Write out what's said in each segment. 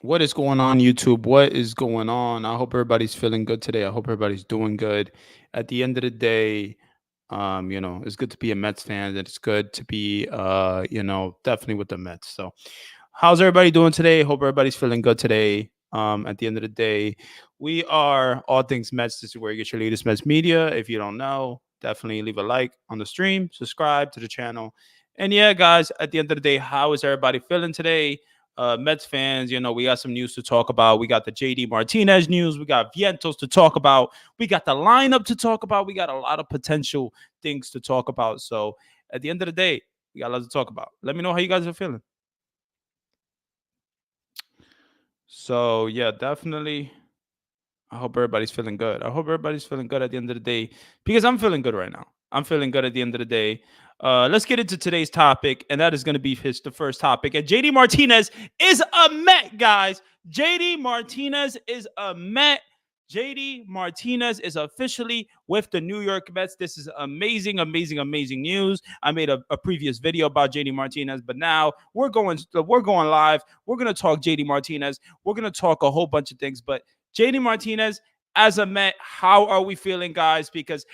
What is going on, YouTube? What is going on? I hope everybody's feeling good today. I hope everybody's doing good. At the end of the day, it's good to be a Mets fan. And it's good to be, definitely with the Mets. So, how's everybody doing today? Hope everybody's feeling good today. At the end of the day, we are All Things Mets. This is where you get your latest Mets media. If you don't know, definitely leave a like on the stream, subscribe to the channel. And yeah, guys, at the end of the day, how is everybody feeling today? Mets fans, we got some news to talk about. We got the JD Martinez news. We got Veintos to talk about. We got the lineup to talk about. We got a lot of potential things to talk about. So at the end of the day, we got a lot to talk about. Let me know how you guys are feeling. So yeah, definitely. I hope everybody's feeling good. I hope everybody's feeling good at the end of the day because I'm feeling good right now. I'm feeling good at the end of the day. Let's get into today's topic, and that is going to be the first topic. And JD Martinez is a Met, guys. JD Martinez is a Met. JD Martinez is officially with the New York Mets. This is amazing, amazing, amazing news. I made a previous video about JD Martinez, but now we're going live. We're gonna talk JD Martinez. We're gonna talk a whole bunch of things, but JD Martinez as a Met, how are we feeling, guys? Because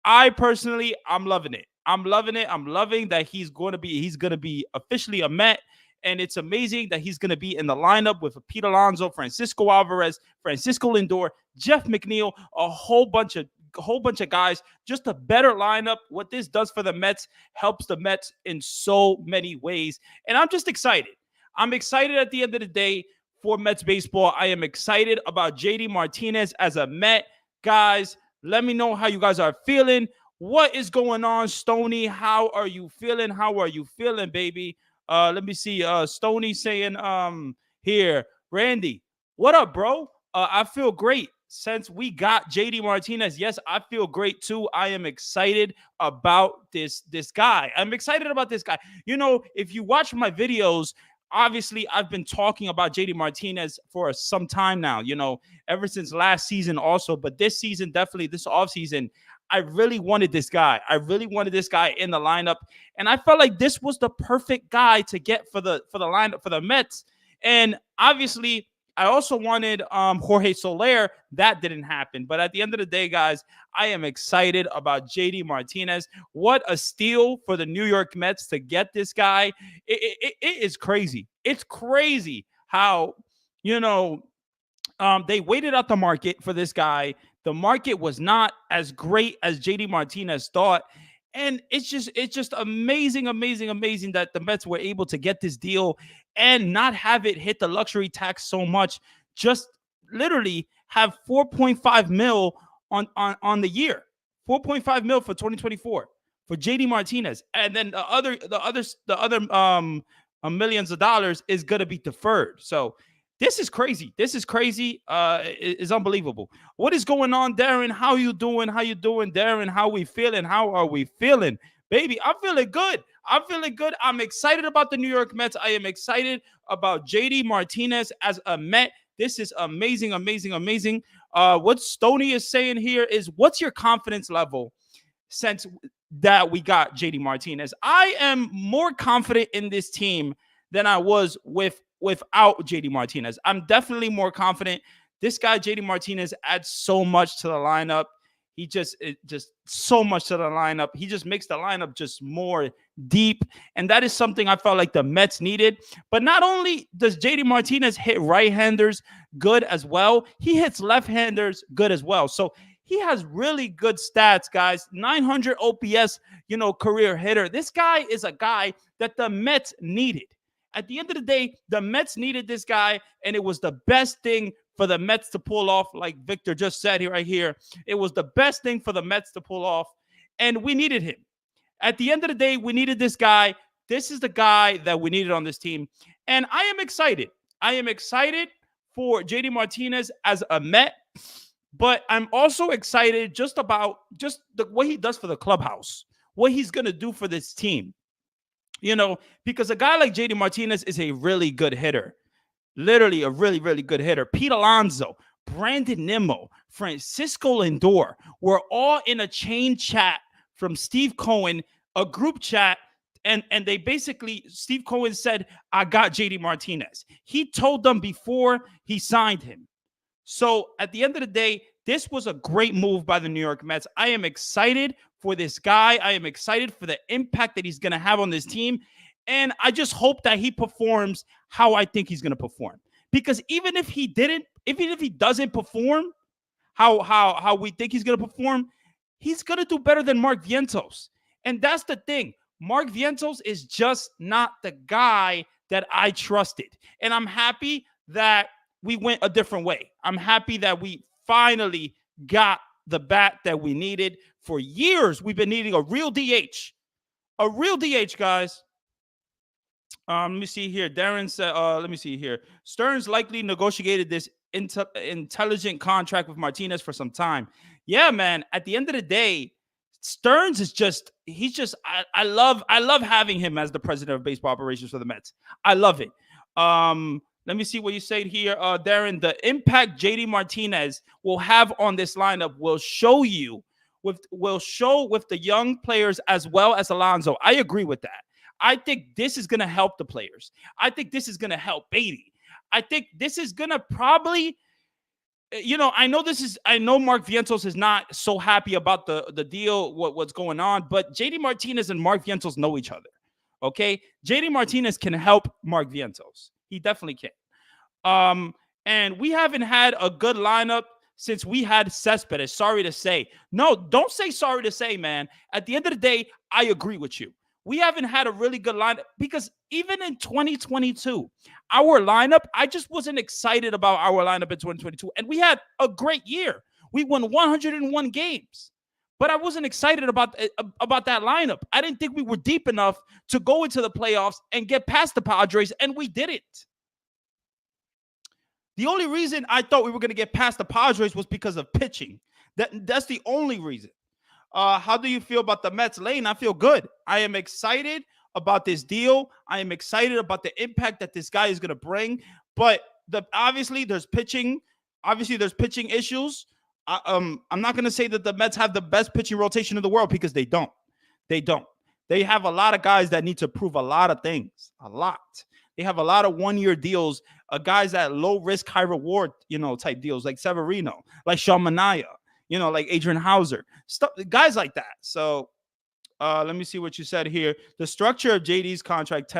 I personally, I'm loving it. I'm loving it. I'm loving that he's going to be officially a Met. And it's amazing that he's going to be in the lineup with Pete Alonso, Francisco Alvarez, Francisco Lindor, Jeff McNeil, a whole bunch of guys. Just a better lineup. What this does for the Mets helps the Mets in so many ways. And I'm just excited. I'm excited at the end of the day for Mets baseball. I am excited about JD Martinez as a Met. Guys, let me know how you guys are feeling. What is going on, Stony? How are you feeling? How are you feeling, baby? Let me see. Stony saying here, Randy, what up, bro? I feel great since we got JD Martinez. Yes, I feel great too. I am excited about this guy. I'm excited about this guy. If you watch my videos, obviously I've been talking about JD Martinez for some time now, ever since last season also, but this season, definitely this offseason, I really wanted this guy. I really wanted this guy in the lineup, and I felt like this was the perfect guy to get for the lineup for the Mets. And obviously, I also wanted Jorge Soler. That didn't happen. But at the end of the day, guys, I am excited about JD Martinez. What a steal for the New York Mets to get this guy. It is crazy. It's crazy how, they waited out the market for this guy. The market was not as great as JD Martinez thought. And it's just amazing, amazing, amazing that the Mets were able to get this deal and not have it hit the luxury tax so much. Just literally have 4.5 mil on the year, 4.5 mil for 2024 for JD Martinez, and then the other millions of dollars is gonna be deferred. So this is crazy. This is crazy. It's unbelievable. What is going on, Darren? How you doing? How you doing, Darren? How we feeling? How are we feeling? Baby, I'm feeling good. I'm feeling good. I'm excited about the New York Mets. I am excited about JD Martinez as a Met. This is amazing, amazing, amazing. What Stoney is saying here is, what's your confidence level since that we got JD Martinez? I am more confident in this team than I was without JD Martinez. I'm definitely more confident. This guy, JD Martinez, adds so much to the lineup. He just so much to the lineup. He just makes the lineup just more deep. And that is something I felt like the Mets needed. But not only does JD Martinez hit right-handers good as well, he hits left-handers good as well. So he has really good stats, guys. 900 OPS, career hitter. This guy is a guy that the Mets needed. At the end of the day, the Mets needed this guy, and it was the best thing for the Mets to pull off, like Victor just said here, right here. It was the best thing for the Mets to pull off, and we needed him. At the end of the day, we needed this guy. This is the guy that we needed on this team, and I am excited. I am excited for JD Martinez as a Met, but I'm also excited just about what he does for the clubhouse, what he's going to do for this team. Because a guy like JD Martinez is a really good hitter, literally a really, really good hitter. Pete Alonso, Brandon Nimmo, Francisco Lindor were all in a chain chat from Steve Cohen, a group chat, and they basically, Steve Cohen said, I got JD Martinez. He told them before he signed him. So at the end of the day, this was a great move by the New York Mets. I am excited for this guy. I am excited for the impact that he's going to have on this team. And I just hope that he performs how I think he's going to perform. Because even if he doesn't perform how we think he's going to perform, he's going to do better than Mark Vientos. And that's the thing. Mark Vientos is just not the guy that I trusted. And I'm happy that we went a different way. I'm happy that we finally got the bat that we needed. For years, we've been needing a real DH. A real DH, guys. Let me see here. Darren said, let me see here. Stearns likely negotiated this intelligent contract with Martinez for some time. Yeah, man. At the end of the day, Stearns is I love having him as the president of baseball operations for the Mets. I love it. Let me see what you said here, Darren. The impact JD Martinez will have on this lineup will show with the young players as well as Alonso. I agree with that. I think this is going to help the players. I think this is going to help Beatty. I think this is going to probably, I know Mark Vientos is not so happy about the deal, what's going on, but JD Martinez and Mark Vientos know each other. Okay. JD Martinez can help Mark Vientos. He definitely can. And we haven't had a good lineup since we had Cespedes. Sorry to say. No, don't say sorry to say, man. At the end of the day, I agree with you. We haven't had a really good lineup because even in 2022, our lineup, I just wasn't excited about our lineup in 2022. And we had a great year. We won 101 games. But I wasn't excited about that lineup. I didn't think we were deep enough to go into the playoffs and get past the Padres, and we didn't. The only reason I thought we were going to get past the Padres was because of pitching. That's the only reason. How do you feel about the Mets? Lane, I feel good. I am excited about this deal. I am excited about the impact that this guy is going to bring. But obviously, there's pitching. Obviously, there's pitching issues. I'm not going to say that the Mets have the best pitching rotation in the world because they don't. They don't. They have a lot of guys that need to prove a lot of things. A lot. They have a lot of one-year deals, guys at low risk, high reward, type deals like Severino, like Sean Manaea, like Adrian Hauser, guys like that. So let me see what you said here. The structure of JD's contract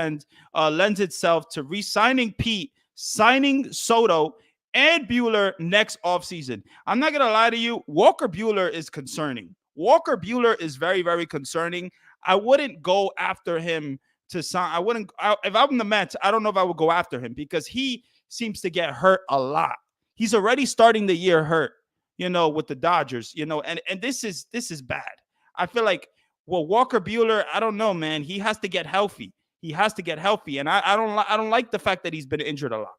lends itself to re-signing Pete, signing Soto, and Buehler next offseason. I'm not going to lie to you. Walker Buehler is concerning. Walker Buehler is very, very concerning. I wouldn't go after him to sign. If I'm the Mets, I don't know if I would go after him because he seems to get hurt a lot. He's already starting the year hurt, with the Dodgers, and this is bad. I feel like, Walker Buehler, I don't know, man. He has to get healthy. He has to get healthy. And I don't like the fact that he's been injured a lot.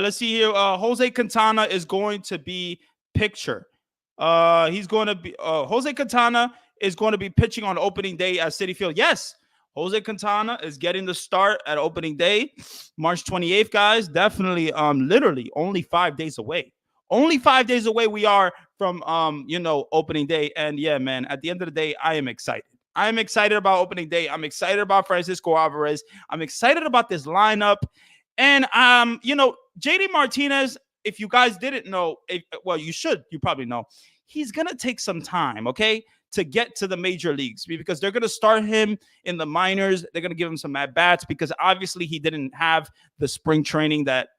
Let's see here. Jose Quintana is going to be pitcher. He's going to be Jose Quintana is going to be pitching on opening day at Citi Field. Yes, Jose Quintana is getting the start at opening day, March 28th, guys. Definitely, literally only 5 days away. Only 5 days away we are from, opening day. And yeah, man, at the end of the day, I am excited. I am excited about opening day. I'm excited about Francisco Alvarez. I'm excited about this lineup. And, JD Martinez, if you guys didn't know, you should. You probably know. He's going to take some time, okay, to get to the major leagues because they're going to start him in the minors. They're going to give him some at-bats because obviously he didn't have the spring training that,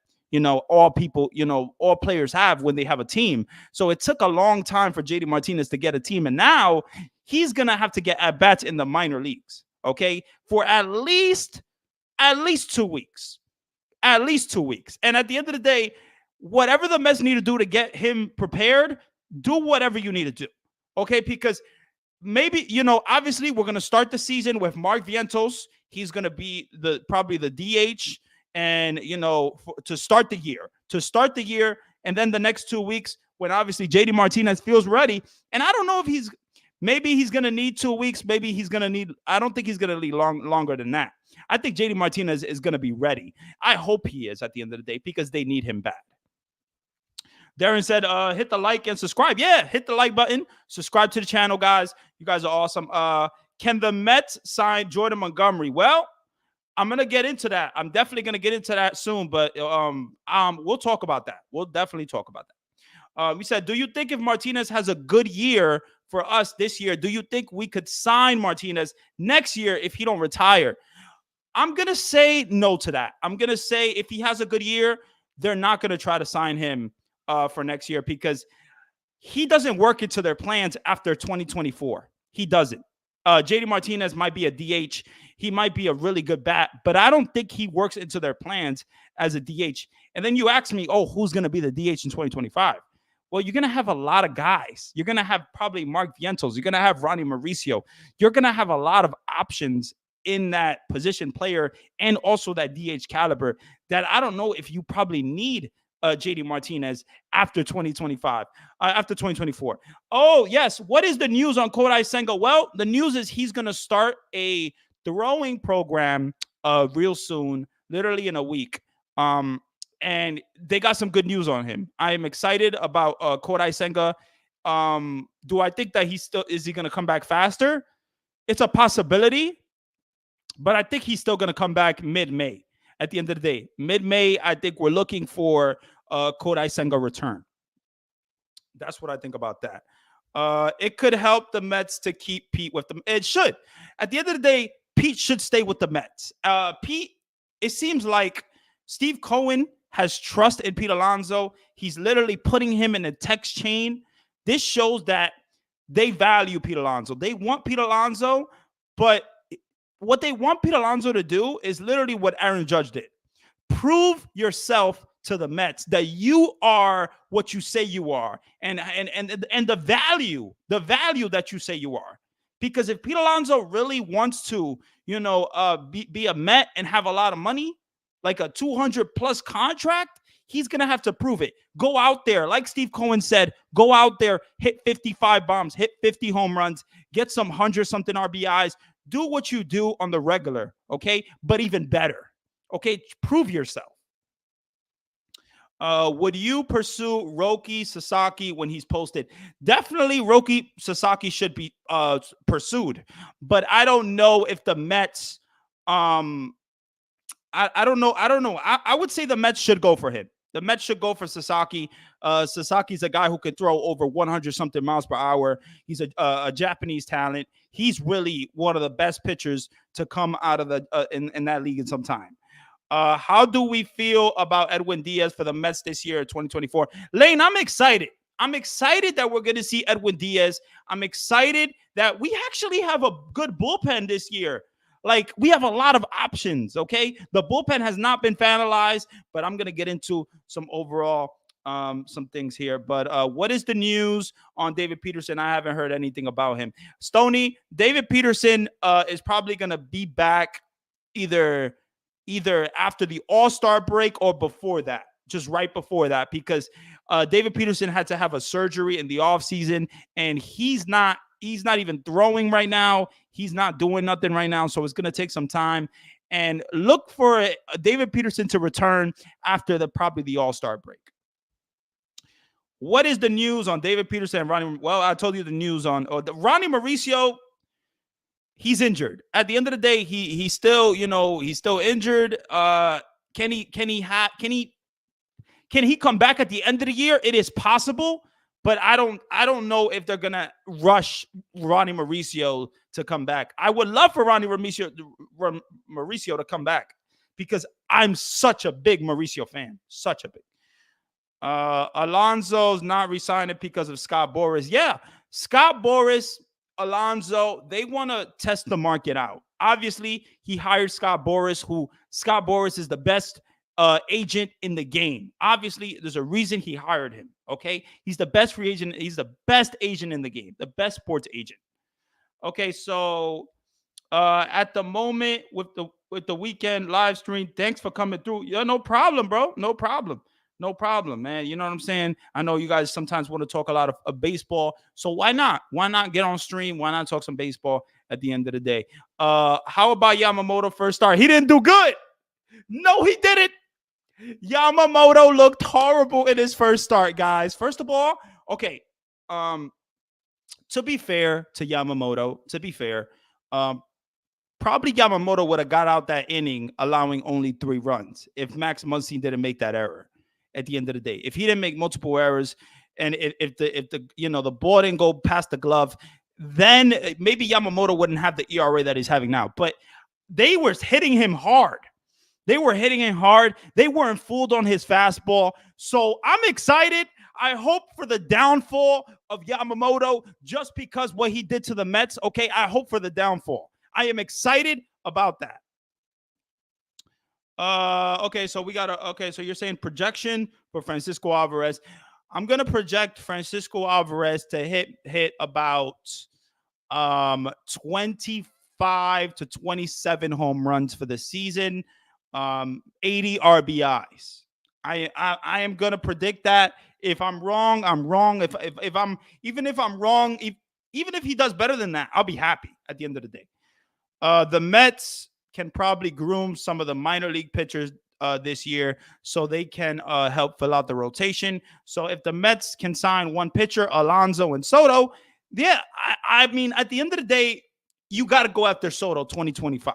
all players have when they have a team. So it took a long time for JD Martinez to get a team. And now he's going to have to get at-bats in the minor leagues, okay, for at least 2 weeks. At least 2 weeks. And at the end of the day, whatever the Mets need to do to get him prepared, do whatever you need to do, okay? Because maybe, obviously we're going to start the season with Mark Vientos. He's going to be probably the DH and, to start the year. And then the next 2 weeks when obviously JD Martinez feels ready. And I don't know if maybe he's going to need 2 weeks. Maybe he's going to need, I don't think he's going to need longer than that. I think JD Martinez is going to be ready. I hope he is at the end of the day because they need him bad. Darren said, hit the like and subscribe. Yeah, hit the like button. Subscribe to the channel, guys. You guys are awesome. Can the Mets sign Jordan Montgomery? Well, I'm gonna get into that. I'm definitely gonna get into that soon, but we'll talk about that. We'll definitely talk about that. We said, do you think if Martinez has a good year for us this year, do you think we could sign Martinez next year if he don't retire? I'm gonna say no to that. I'm gonna say if he has a good year, they're not gonna try to sign him for next year because he doesn't work into their plans after 2024. He doesn't. JD Martinez might be a DH. He might be a really good bat, but I don't think he works into their plans as a DH. And then you ask me, oh, who's going to be the DH in 2025? Well, you're going to have a lot of guys. You're going to have probably Mark Veintos. You're going to have Ronnie Mauricio. You're going to have a lot of options in that position player and also that DH caliber that I don't know if you probably need JD Martinez after 2025, after 2024. Oh, yes. What is the news on Kodai Senga? Well, the news is he's going to start a throwing program real soon, literally in a week. And they got some good news on him. I am excited about Kodai Senga. Do I think that is he going to come back faster? It's a possibility, but I think he's still going to come back mid-May. At the end of the day, mid-May, I think we're looking for Kodai Senga return. That's what I think about that. It could help the Mets to keep Pete with them. It should. At the end of the day, Pete should stay with the Mets. Pete, it seems like Steve Cohen has trust in Pete Alonso. He's literally putting him in a text chain. This shows that they value Pete Alonso. They want Pete Alonso, but what they want Pete Alonso to do is literally what Aaron Judge did. Prove yourself to the Mets that you are what you say you are, and the value that you say you are. Because if Pete Alonso really wants to, be a Met and have a lot of money, like a 200+ contract, he's going to have to prove it. Go out there. Like Steve Cohen said, go out there, hit 55 bombs, hit 50 home runs, get some 100-something RBIs. Do what you do on the regular, okay? But even better, okay? Prove yourself. Would you pursue Roki Sasaki when he's posted? Definitely Roki Sasaki should be pursued. But I don't know if the Mets... I don't know. I would say the Mets should go for him. The Mets should go for Sasaki. Sasaki's a guy who could throw over 100-something miles per hour. He's a Japanese talent. He's really one of the best pitchers to come out of the in that league in some time. How do we feel about Edwin Diaz for the Mets this year, 2024? Lane, I'm excited. I'm excited that we're going to see Edwin Diaz. I'm excited that we actually have a good bullpen this year. Like, we have a lot of options, okay? The bullpen has not been finalized, but I'm going to get into some overall some things here. But what is the news on David Peterson? I haven't heard anything about him. Stoney, David Peterson is probably going to be back either after the All-Star break or before that, just right before that, because David Peterson had to have a surgery in the offseason, and he's not even throwing right now. He's not doing nothing right now, so it's going to take some time. And look for David Peterson to return after probably the All-Star break. What is the news on David Peterson and Ronnie? Well, I told you the news on Ronnie Mauricio. He's injured. At the end of the day, he's still injured. Can he come back at the end of the year? It is possible, but I don't know if they're gonna rush Ronnie Mauricio to come back. I would love for Ronnie Mauricio to come back because I'm such a big Mauricio fan. Such a big. Alonso's not resigning because of Scott Boras. Yeah, Scott Boras, Alonso, they want to test the market out. Obviously, he hired Scott Boras, Scott Boras is the best agent in the game. Obviously, there's a reason he hired him. Okay, he's the best free agent. He's the best agent in the game, the best sports agent. Okay, so at the moment with the weekend live stream, thanks for coming through. Yeah, no problem, bro. No problem. No problem, man. You know what I'm saying? I know you guys sometimes want to talk a lot of baseball. So why not? Why not get on stream? Why not talk some baseball at the end of the day? How about Yamamoto first start? He didn't do good. No, he didn't. Yamamoto looked horrible in his first start, guys. First of all, okay. To be fair to Yamamoto, Um, Probably Yamamoto would have got out that inning, allowing only 3 runs if Max Muncy didn't make that error. At the end of the day, if he didn't make multiple errors, and if the the ball didn't go past the glove, then maybe Yamamoto wouldn't have the ERA that he's having now. But they were hitting him hard. They were hitting him hard. They weren't fooled on his fastball. So I'm excited. I hope for the downfall of Yamamoto just because what he did to the Mets. Okay, I hope for the downfall. I am excited about that. Okay, so we got a okay, so you're saying projection for Francisco Alvarez. I'm gonna project Francisco Alvarez to hit about 25 to 27 home runs for the season, 80 RBIs. I am gonna predict that. If I'm wrong, I'm wrong. If I'm even if I'm wrong, even if he does better than that, I'll be happy at the end of the day. The Mets can probably groom some of the minor league pitchers this year so they can help fill out the rotation. So if the Mets can sign one pitcher, Alonso and Soto, yeah, I mean, at the end of the day, you got to go after Soto 2025.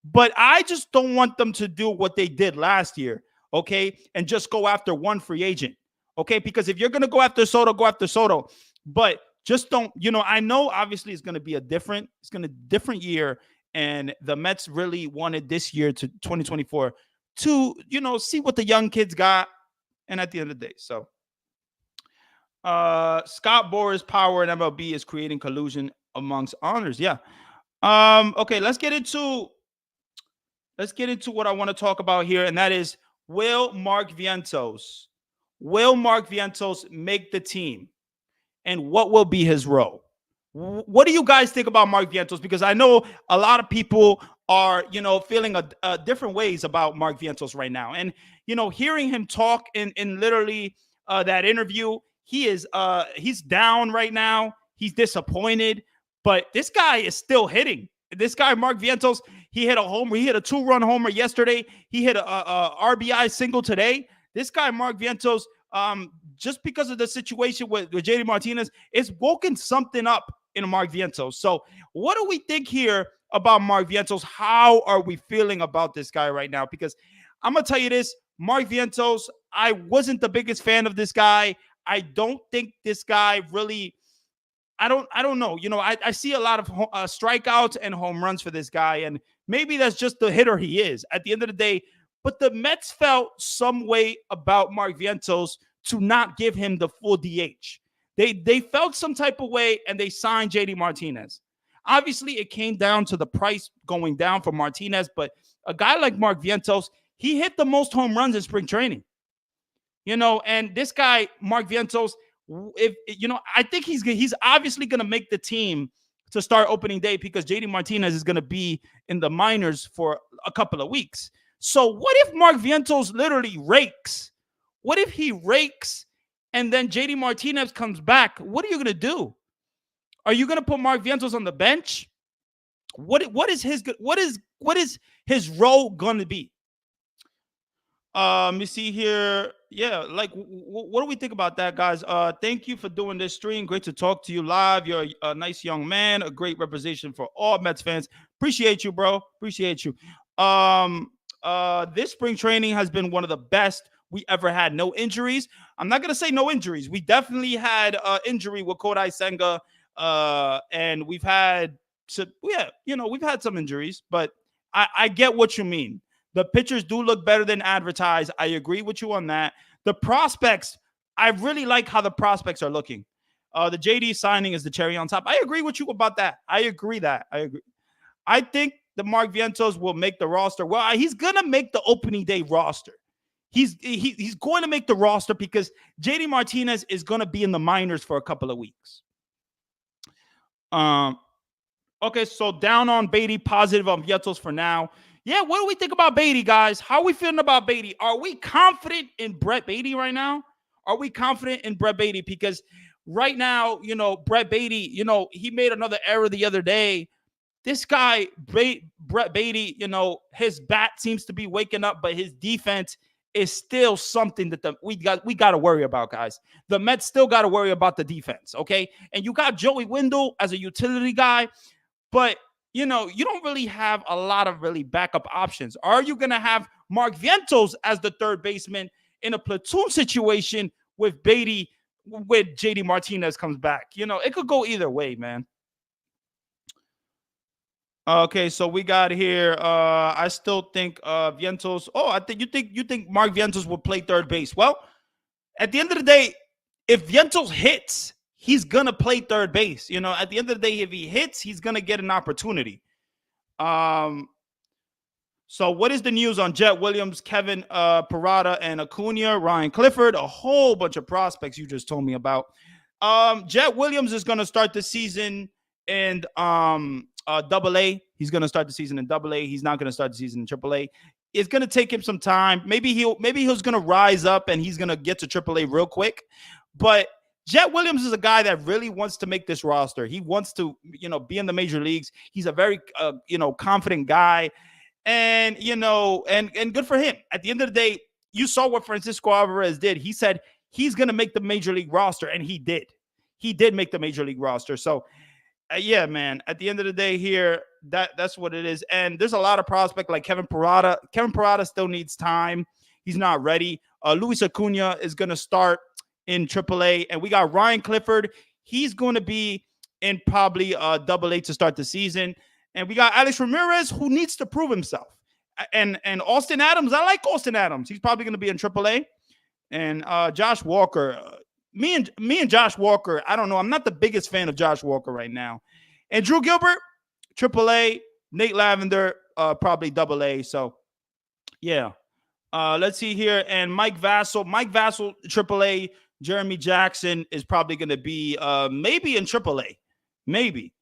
But I just don't want them to do what they did last year, okay, and just go after one free agent, okay? Because if you're going to go after Soto, go after Soto. But just don't, I know obviously it's going to be different year. And the Mets really wanted this year to 2024 to, see what the young kids got. And at the end of the day, so Scott Boras' power in MLB is creating collusion amongst owners. Yeah. Okay, let's get into what I want to talk about here, and that is, will Mark Vientos make the team? And what will be his role? What do you guys think about Mark Vientos? Because I know a lot of people are, feeling a different ways about Mark Vientos right now. And, hearing him talk in literally that interview, he's down right now. He's disappointed, but this guy is still hitting. This guy, Mark Vientos, he hit a homer. He hit a 2-run homer yesterday. He hit a RBI single today. This guy, Mark Vientos, just because of the situation with JD Martinez, it's woken something up in Mark Vientos. So what do we think here about Mark Vientos? How are we feeling about this guy right now? Because I'm going to tell you this, Mark Vientos, I wasn't the biggest fan of this guy. I don't think this guy really, I don't know. I see a lot of strikeouts and home runs for this guy, and maybe that's just the hitter he is at the end of the day. But the Mets felt some way about Mark Vientos to not give him the full DH. They felt some type of way, and they signed JD Martinez. Obviously, it came down to the price going down for Martinez, but a guy like Mark Vientos, he hit the most home runs in spring training. And this guy, Mark Vientos, I think he's obviously going to make the team to start opening day because JD Martinez is going to be in the minors for a couple of weeks. So what if Mark Vientos literally rakes? What if he rakes and then JD Martinez comes back? What are you going to do? Are you going to put Mark Vientos on the bench? What is his role going to be? Let me see here. Yeah, like what do we think about that, guys? Thank you for doing this stream. Great to talk to you live. You're a nice young man, a great representation for all Mets fans. Appreciate you, bro. Appreciate you. This spring training has been one of the best we ever had. No injuries. I'm not gonna say no injuries. We definitely had injury with Kodai Senga, and we've had we've had some injuries, but I get what you mean. The pitchers do look better than advertised. I agree with you on that. The prospects, I really like how the prospects are looking. The JD signing is the cherry on top. I agree with you about that. I agree. I think the Mark Vientos will make the roster. Well, he's going to make the opening day roster. He's going to make the roster because JD Martinez is going to be in the minors for a couple of weeks. Okay, so down on Beatty, positive on Vientos for now. Yeah, what do we think about Beatty, guys? How are we feeling about Beatty? Are we confident in Brett Beatty right now? Are we confident in Brett Beatty? Because right now, Brett Beatty, he made another error the other day. This guy, Brett Beatty, his bat seems to be waking up, but his defense is still something that we got to worry about, guys. The Mets still got to worry about the defense, okay? And you got Joey Wendell as a utility guy, but you don't really have a lot of really backup options. Are you going to have Mark Vientos as the third baseman in a platoon situation with Beatty, with JD Martinez comes back? It could go either way, man. Okay, so we got here. I still think Vientos. Oh, I think you think Mark Vientos will play third base. Well, at the end of the day, if Vientos hits, he's gonna play third base. At the end of the day, if he hits, he's gonna get an opportunity. Um, so what is the news on Jet Williams, Kevin Parada, and Acuna, Ryan Clifford? A whole bunch of prospects you just told me about. Jet Williams is going to start the season in Double A. He's going to start the season in Double A. He's not going to start the season in Triple A. It's going to take him some time. Maybe he's going to rise up and he's going to get to Triple A real quick. But Jet Williams is a guy that really wants to make this roster. He wants to, be in the major leagues. He's a very, confident guy. And, and good for him. At the end of the day, you saw what Francisco Alvarez did. He said he's going to make the major league roster, and he did. He did make the major league roster. So, yeah, man, at the end of the day here, that's what it is. And there's a lot of prospects like Kevin Parada. Kevin Parada still needs time. He's not ready. Luis Acuna is going to start in AAA. And we got Ryan Clifford. He's going to be in probably Double A to start the season. And we got Alex Ramirez, who needs to prove himself. And Austin Adams, I like Austin Adams. He's probably going to be in AAA. And Josh Walker, me and Josh Walker, I don't know. I'm not the biggest fan of Josh Walker right now. And Drew Gilbert, AAA. Nate Lavender, probably AA. So, yeah. Let's see here. And Mike Vassell, AAA. Jeremy Jackson is probably going to be maybe in AAA. Maybe.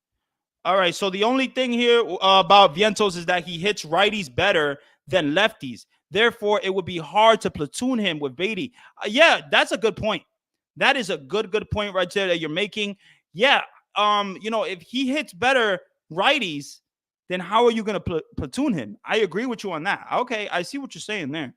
All right, so the only thing here about Veintos is that he hits righties better than lefties. Therefore, it would be hard to platoon him with Beatty. Yeah, that's a good point. That is a good point right there that you're making. Yeah, if he hits better righties, then how are you going to platoon him? I agree with you on that. Okay, I see what you're saying there.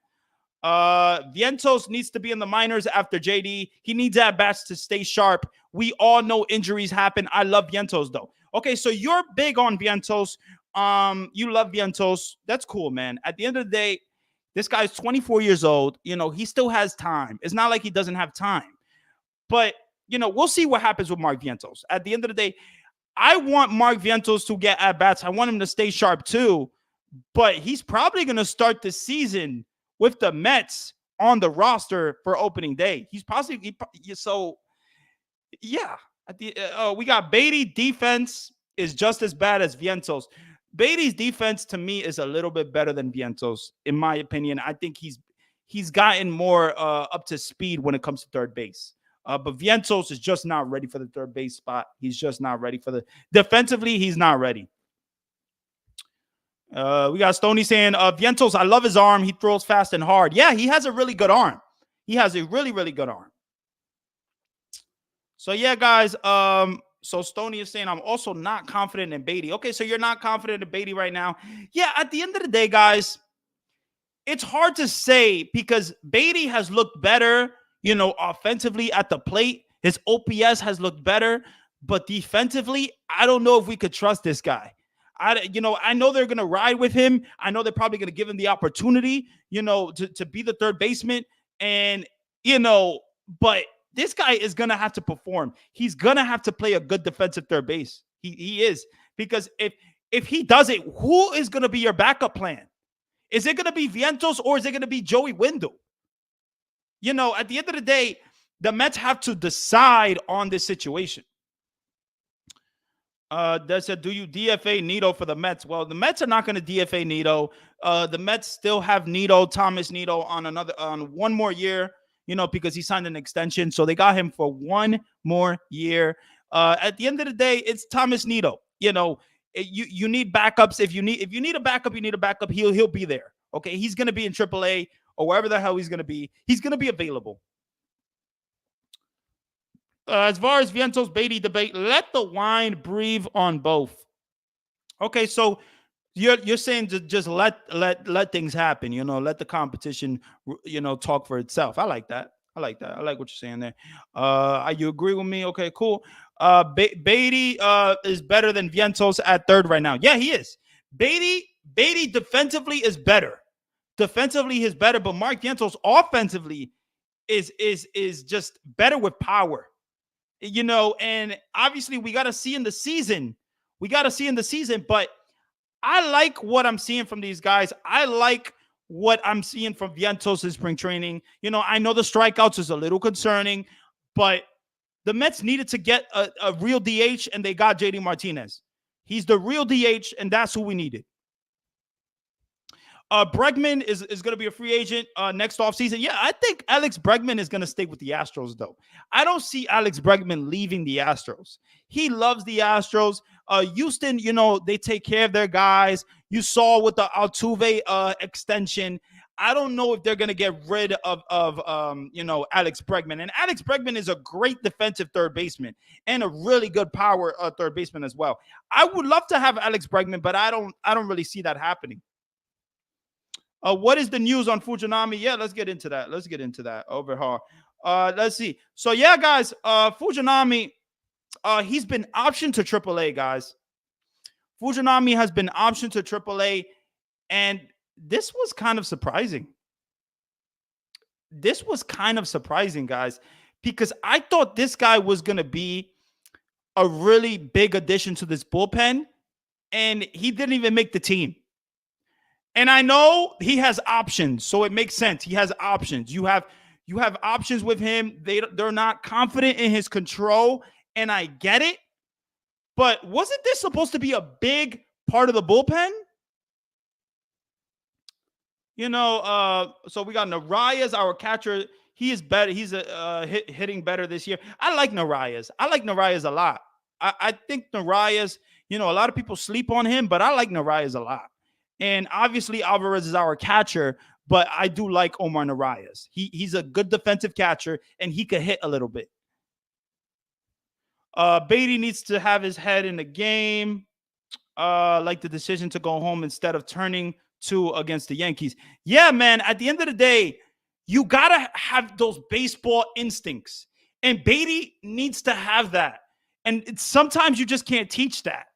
Veintos needs to be in the minors after JD. He needs at-bats to stay sharp. We all know injuries happen. I love Veintos, though. Okay, so you're big on Veintos. You love Veintos. That's cool, man. At the end of the day, this guy's 24 years old. He still has time. It's not like he doesn't have time. But, we'll see what happens with Mark Veintos. At the end of the day, I want Mark Veintos to get at-bats. I want him to stay sharp, too. But he's probably going to start the season with the Mets on the roster for opening day. He's possibly so. Yeah, we got Beatty. Defense is just as bad as Veintos. Beatty's defense to me is a little bit better than Veintos, in my opinion. I think he's gotten more up to speed when it comes to third base. But Veintos is just not ready for the third base spot. He's just not ready for defensively. He's not ready. We got Stoney saying, Veintos, I love his arm. He throws fast and hard. Yeah, he has a really good arm. He has a really, really good arm. So, yeah, guys, so Stoney is saying, I'm also not confident in Beatty. Okay, so you're not confident in Beatty right now. Yeah, at the end of the day, guys, it's hard to say because Beatty has looked better, offensively at the plate. His OPS has looked better. But defensively, I don't know if we could trust this guy. I know they're going to ride with him. I know they're probably going to give him the opportunity, to be the third baseman. And, but this guy is going to have to perform. He's going to have to play a good defensive third base. He is. Because if he does it, who is going to be your backup plan? Is it going to be Veintos or is it going to be Joey Wendell? At the end of the day, the Mets have to decide on this situation. That said, do you DFA Nito for the Mets? Well, the Mets are not going to DFA Nito. The Mets still have Thomas Nito on one more year, because he signed an extension. So they got him for one more year. At the end of the day, it's Thomas Nito. You need backups. If you need a backup, you need a backup. He'll be there. Okay, he's going to be in AAA or wherever the hell he's going to be. He's going to be available. As far as Veintos Beatty debate, let the wine breathe on both. Okay, so you're saying to just let things happen, let the competition, talk for itself. I like that. I like what you're saying there. You agree with me? Okay, cool. Beatty is better than Vientos at third right now. Yeah, he is. Beatty defensively is better. Defensively is better, but Mark Vientos offensively is just better with power. And obviously we got to see in the season. We got to see in the season, but I like what I'm seeing from these guys. I like what I'm seeing from Vientos in spring training. I know the strikeouts is a little concerning, but the Mets needed to get a real DH, and they got JD Martinez. He's the real DH, and that's who we needed. Bregman is going to be a free agent next offseason. Yeah, I think Alex Bregman is going to stay with the Astros, though. I don't see Alex Bregman leaving the Astros. He loves the Astros. Houston, they take care of their guys. You saw with the Altuve extension. I don't know if they're going to get rid of Alex Bregman. And Alex Bregman is a great defensive third baseman and a really good power third baseman as well. I would love to have Alex Bregman, but I don't really see that happening. What is the news on Fujinami? Yeah, let's get into that. Overhaul. Let's see. So, yeah, guys, Fujinami, he's been optioned to AAA, guys. Fujinami has been optioned to AAA, and this was kind of surprising. Guys, because I thought this guy was going to be a really big addition to this bullpen, and he didn't even make the team. And I know he has options, so it makes sense. He has options. You have options with him. They're not confident in his control, and I get it. But wasn't this supposed to be a big part of the bullpen? So we got Narvaez, our catcher. He is better. He's hitting better this year. I like Narvaez. A lot. I think Narvaez, a lot of people sleep on him, but I like Narvaez a lot. And obviously Alvarez is our catcher, but I do like Omar Narvaez. He's a good defensive catcher, and he could hit a little bit. Beatty needs to have his head in the game. Like the decision to go home instead of turning two against the Yankees. Yeah, man, at the end of the day, you got to have those baseball instincts. And Beatty needs to have that. And sometimes you just can't teach that.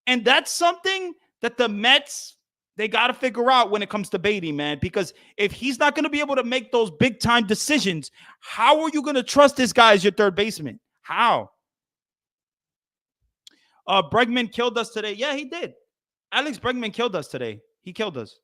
And that's something that the Mets, they got to figure out when it comes to Beatty, man, because if he's not going to be able to make those big-time decisions, how are you going to trust this guy as your third baseman? How? Bregman killed us today. Yeah, he did. Alex Bregman killed us today. He killed us.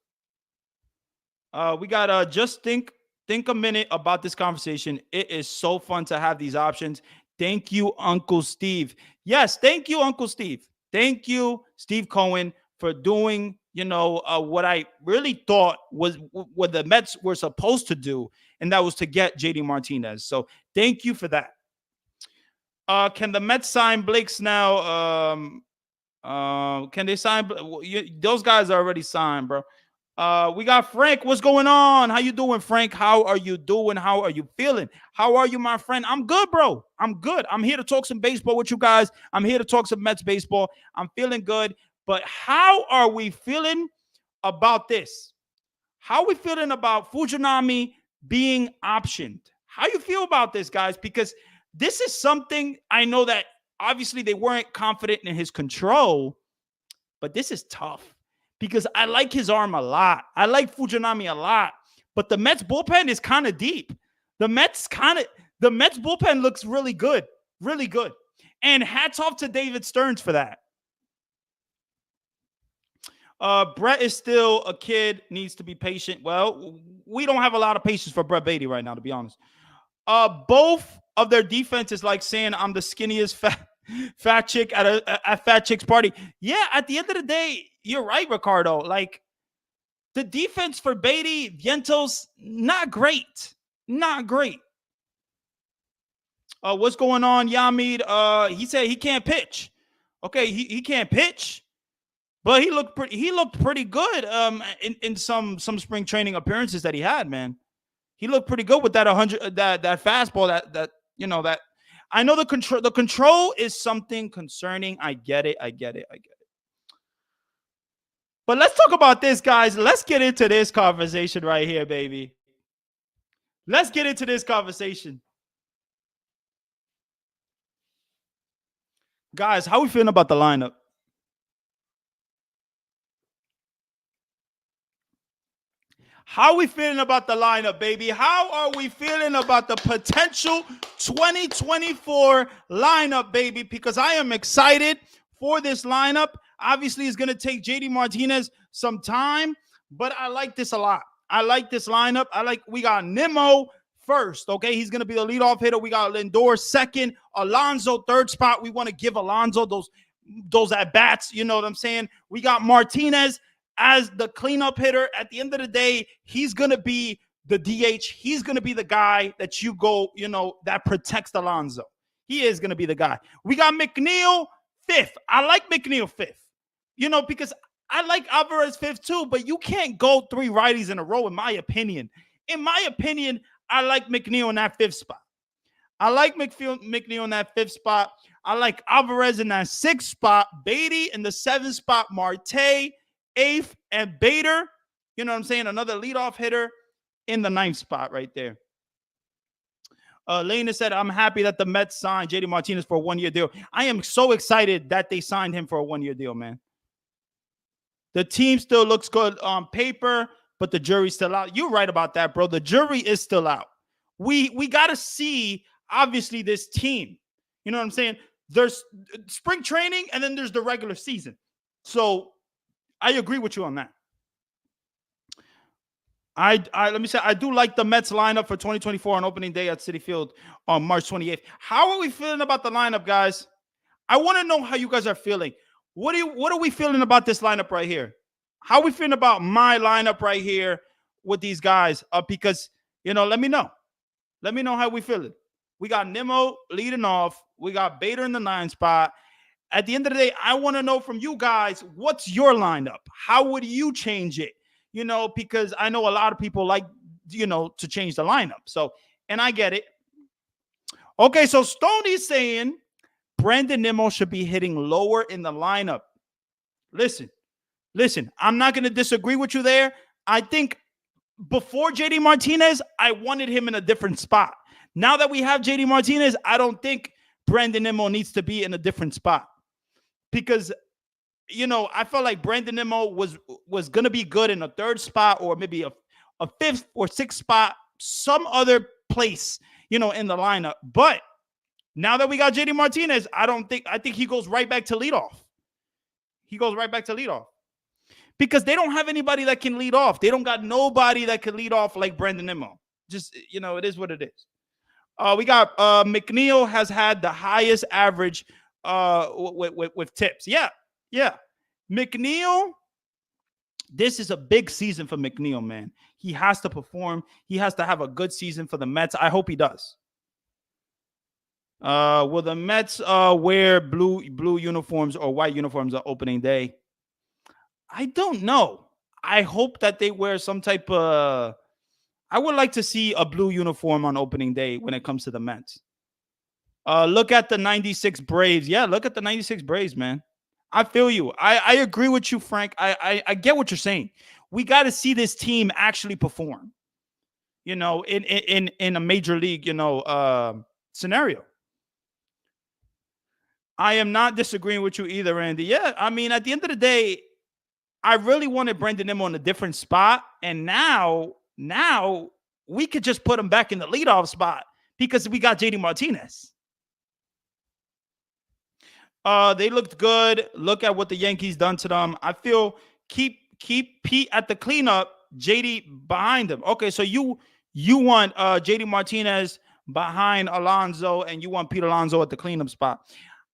We got just think a minute about this conversation. It is so fun to have these options. Thank you, Uncle Steve. Yes, thank you, Uncle Steve. Thank you, Steve Cohen, for doing, what I really thought was what the Mets were supposed to do, and that was to get JD Martinez. So thank you for that. Can the Mets sign Blake Snell? Can they sign? Those guys are already signed, bro. We got Frank. What's going on? How you doing, Frank? How are you doing? How are you feeling? How are you, my friend? I'm good, bro. I'm good. I'm here to talk some baseball with you guys. I'm here to talk some Mets baseball. I'm feeling good. But how are we feeling about this? How are we feeling about Fujinami being optioned? How you feel about this, guys? Because this is something I know that obviously they weren't confident in his control, but this is tough because I like his arm a lot. I like Fujinami a lot, but the Mets bullpen is kind of deep. The Mets bullpen looks really good, really good. And hats off to David Stearns for that. Brett is still a kid, needs to be patient. Well, we don't have a lot of patience for Brett Beatty right now, to be honest. Both of their defense is like saying I'm the skinniest fat chick at a fat chick's party. Yeah, at the end of the day, you're right, Ricardo. Like the defense for Beatty, Veintos, not great. Not great. What's going on, Yamid? He said he can't pitch. Okay, he can't pitch, but he looked pretty good in some spring training appearances that he had, man. He looked pretty good with that 100 that fastball that I know the control is something concerning. I get it. But let's talk about this, guys. Let's get into this conversation right here, baby. Let's get into this conversation. Guys, how we feeling about the lineup? How we feeling about the lineup, baby? How are we feeling about the potential 2024 lineup, baby? Because I am excited for this lineup. Obviously, it's going to take JD Martinez some time, but I like this a lot. I like this lineup. We got Nimmo first, okay? He's going to be the leadoff hitter. We got Lindor second, Alonso third spot. We want to give Alonso those at bats, you know what I'm saying? We got Martinez as the cleanup hitter. At the end of the day, he's going to be the DH. He's going to be the guy that you go, that protects Alonso. He is going to be the guy. We got McNeil fifth. I like McNeil fifth, because I like Alvarez fifth too, but you can't go three righties in a row, in my opinion. In my opinion, I like McNeil in that fifth spot. I like McNeil in that fifth spot. I like Alvarez in that sixth spot. Beatty in the seventh spot. Marte, eighth, and Bader. You know what I'm saying? Another leadoff hitter in the ninth spot right there. Lena said, I'm happy that the Mets signed JD Martinez for a one-year deal. I am so excited that they signed him for a one-year deal, man. The team still looks good on paper, but the jury's still out. You're right about that, bro. The jury is still out. We got to see, obviously, this team. You know what I'm saying? There's spring training, and then there's the regular season. So I agree with you on that. Let me say, I do like the Mets lineup for 2024 on opening day at Citi Field on March 28th. How are we feeling about the lineup, guys? I want to know how you guys are feeling. What are we feeling about this lineup right here? How are we feeling about my lineup right here with these guys? Because, let me know. Let me know how we feeling. We got Nimmo leading off. We got Bader in the 9 spot. At the end of the day, I want to know from you guys, what's your lineup? How would you change it? Because I know a lot of people like, to change the lineup. So, and I get it. Okay, so Stoney's saying Brandon Nimmo should be hitting lower in the lineup. Listen, I'm not going to disagree with you there. I think before JD Martinez, I wanted him in a different spot. Now that we have JD Martinez, I don't think Brandon Nimmo needs to be in a different spot. Because, I felt like Brandon Nimmo was going to be good in a third spot or maybe a fifth or sixth spot, some other place, in the lineup. But now that we got JD Martinez, I think he goes right back to leadoff. Because they don't have anybody that can lead off. They don't got nobody that can lead off like Brandon Nimmo. Just, it is what it is. We got McNeil has had the highest average with tips. Yeah. McNeil, this is a big season for McNeil, man. He has to perform. He has to have a good season for the Mets. I hope he does. Will the Mets wear blue uniforms or white uniforms on opening day? I don't know. I hope that they wear some type of... I would like to see a blue uniform on opening day when it comes to the Mets. Look at the 96 Braves. Yeah, look at the 96 Braves, man. I feel you. I agree with you, Frank. I get what you're saying. We got to see this team actually perform, in a major league, scenario. I am not disagreeing with you either, Randy. Yeah, I mean, at the end of the day, I really wanted Brandon Nimmo in a different spot. And now we could just put him back in the leadoff spot because we got JD Martinez. They looked good. Look at what the Yankees done to them. I feel keep Pete at the cleanup, JD behind him. Okay, so you want JD Martinez behind Alonso, and you want Pete Alonso at the cleanup spot.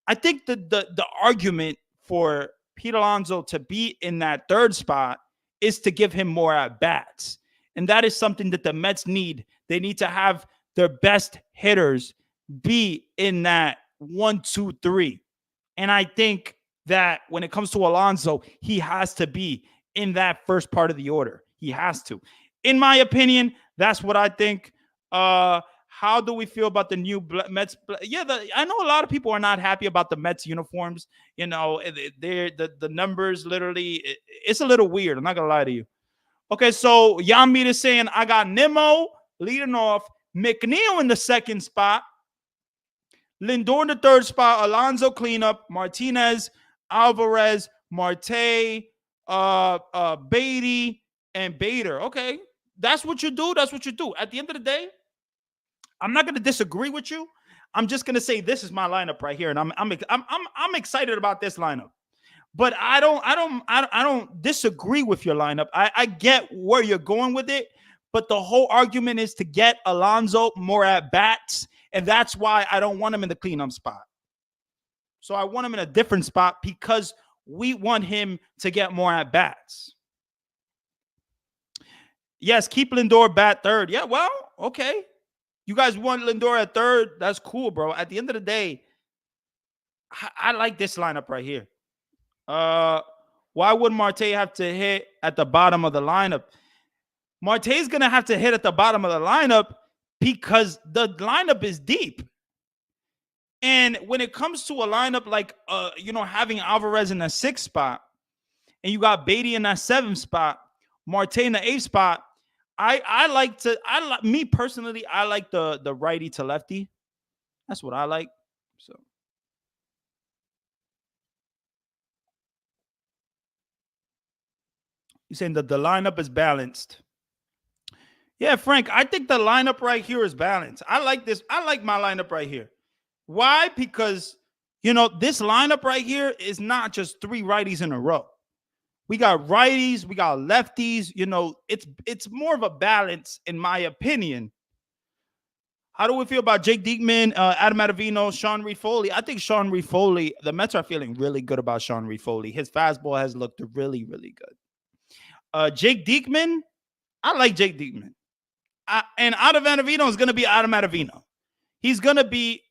I think the argument for Pete Alonso to be in that third spot is to give him more at bats, and that is something that the Mets need. They need to have their best hitters be in that 1, 2, 3. And I think that when it comes to Alonso, he has to be in that first part of the order. He has to. In my opinion, that's what I think. How do we feel about the new Mets? Yeah, I know a lot of people are not happy about the Mets uniforms. They're the numbers literally, it's a little weird. I'm not going to lie to you. Okay, so Yamit is saying, I got Nimmo leading off, McNeil in the second spot, Lindor in the third spot, Alonso cleanup, Martinez, Alvarez, Marte, Beatty, and Bader. Okay, that's what you do. That's what you do. At the end of the day, I'm not going to disagree with you. I'm just going to say this is my lineup right here, and I'm excited about this lineup. But I don't disagree with your lineup. I get where you're going with it, but the whole argument is to get Alonso more at bats, and that's why I don't want him in the cleanup spot. So I want him in a different spot because we want him to get more at bats. Yes, keep Lindor bat third. Yeah, well, okay. You guys want Lindor at third? That's cool, bro. At the end of the day, I like this lineup right here. Why would Marte have to hit at the bottom of the lineup? Marte's gonna have to hit at the bottom of the lineup because the lineup is deep. And when it comes to a lineup like having Alvarez in the sixth spot, and you got Beatty in that seventh spot, Marte in the eighth spot, me personally, I like the righty to lefty. That's what I like. So you're saying that the lineup is balanced. Yeah, Frank, I think the lineup right here is balanced. I like this. I like my lineup right here. Why? Because, this lineup right here is not just three righties in a row. We got righties, we got lefties. It's more of a balance, in my opinion. How do we feel about Jake Diekman, Adam Ottavino, Sean Reed-Foley? I think Sean Reed-Foley, the Mets are feeling really good about Sean Reed-Foley. His fastball has looked really, really good. Jake Diekman, I like Jake Diekman. And Adam Ottavino is going to be Adam Ottavino. He's going to be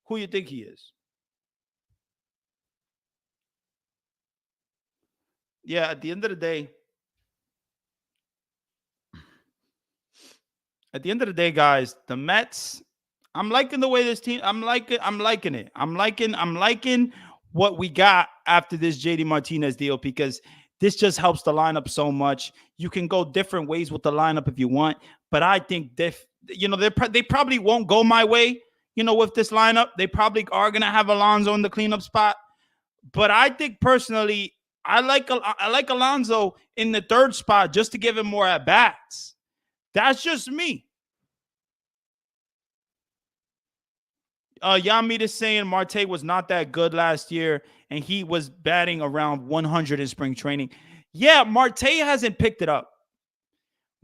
who you think he is. Yeah, at the end of the day, guys, the Mets, I'm liking the way this team, I'm liking it. I'm liking what we got after this JD Martinez deal because this just helps the lineup so much. You can go different ways with the lineup if you want, but I think they probably won't go my way, with this lineup. They probably are going to have Alonso in the cleanup spot. But I think personally, I like Alonso in the third spot just to give him more at bats. That's just me. Yamid is saying Marte was not that good last year, and he was batting around 100 in spring training. Yeah, Marte hasn't picked it up.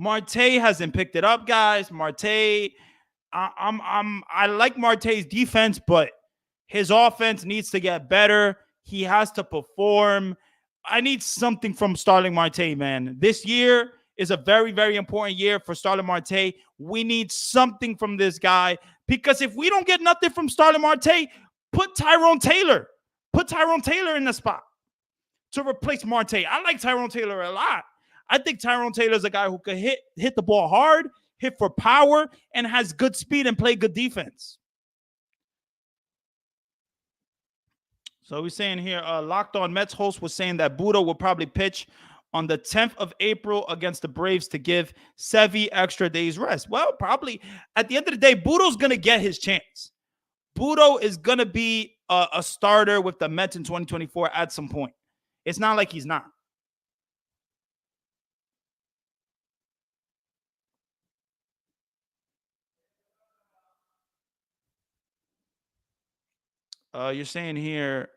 Guys. Marte, I like Marte's defense, but his offense needs to get better. He has to perform. I need something from Starling Marte, man. This year is a very, very important year for Starling Marte. We need something from this guy because if we don't get nothing from Starling Marte, put Tyrone Taylor. Put Tyrone Taylor in the spot to replace Marte. I like Tyrone Taylor a lot. I think Tyrone Taylor is a guy who could hit the ball hard, hit for power, and has good speed and play good defense. So we're saying here, Locked On Mets host was saying that Budo will probably pitch on the 10th of April against the Braves to give Sevy extra days rest. Well, probably at the end of the day, Budo's going to get his chance. Budo is going to be a starter with the Mets in 2024 at some point. It's not like he's not. You're saying here,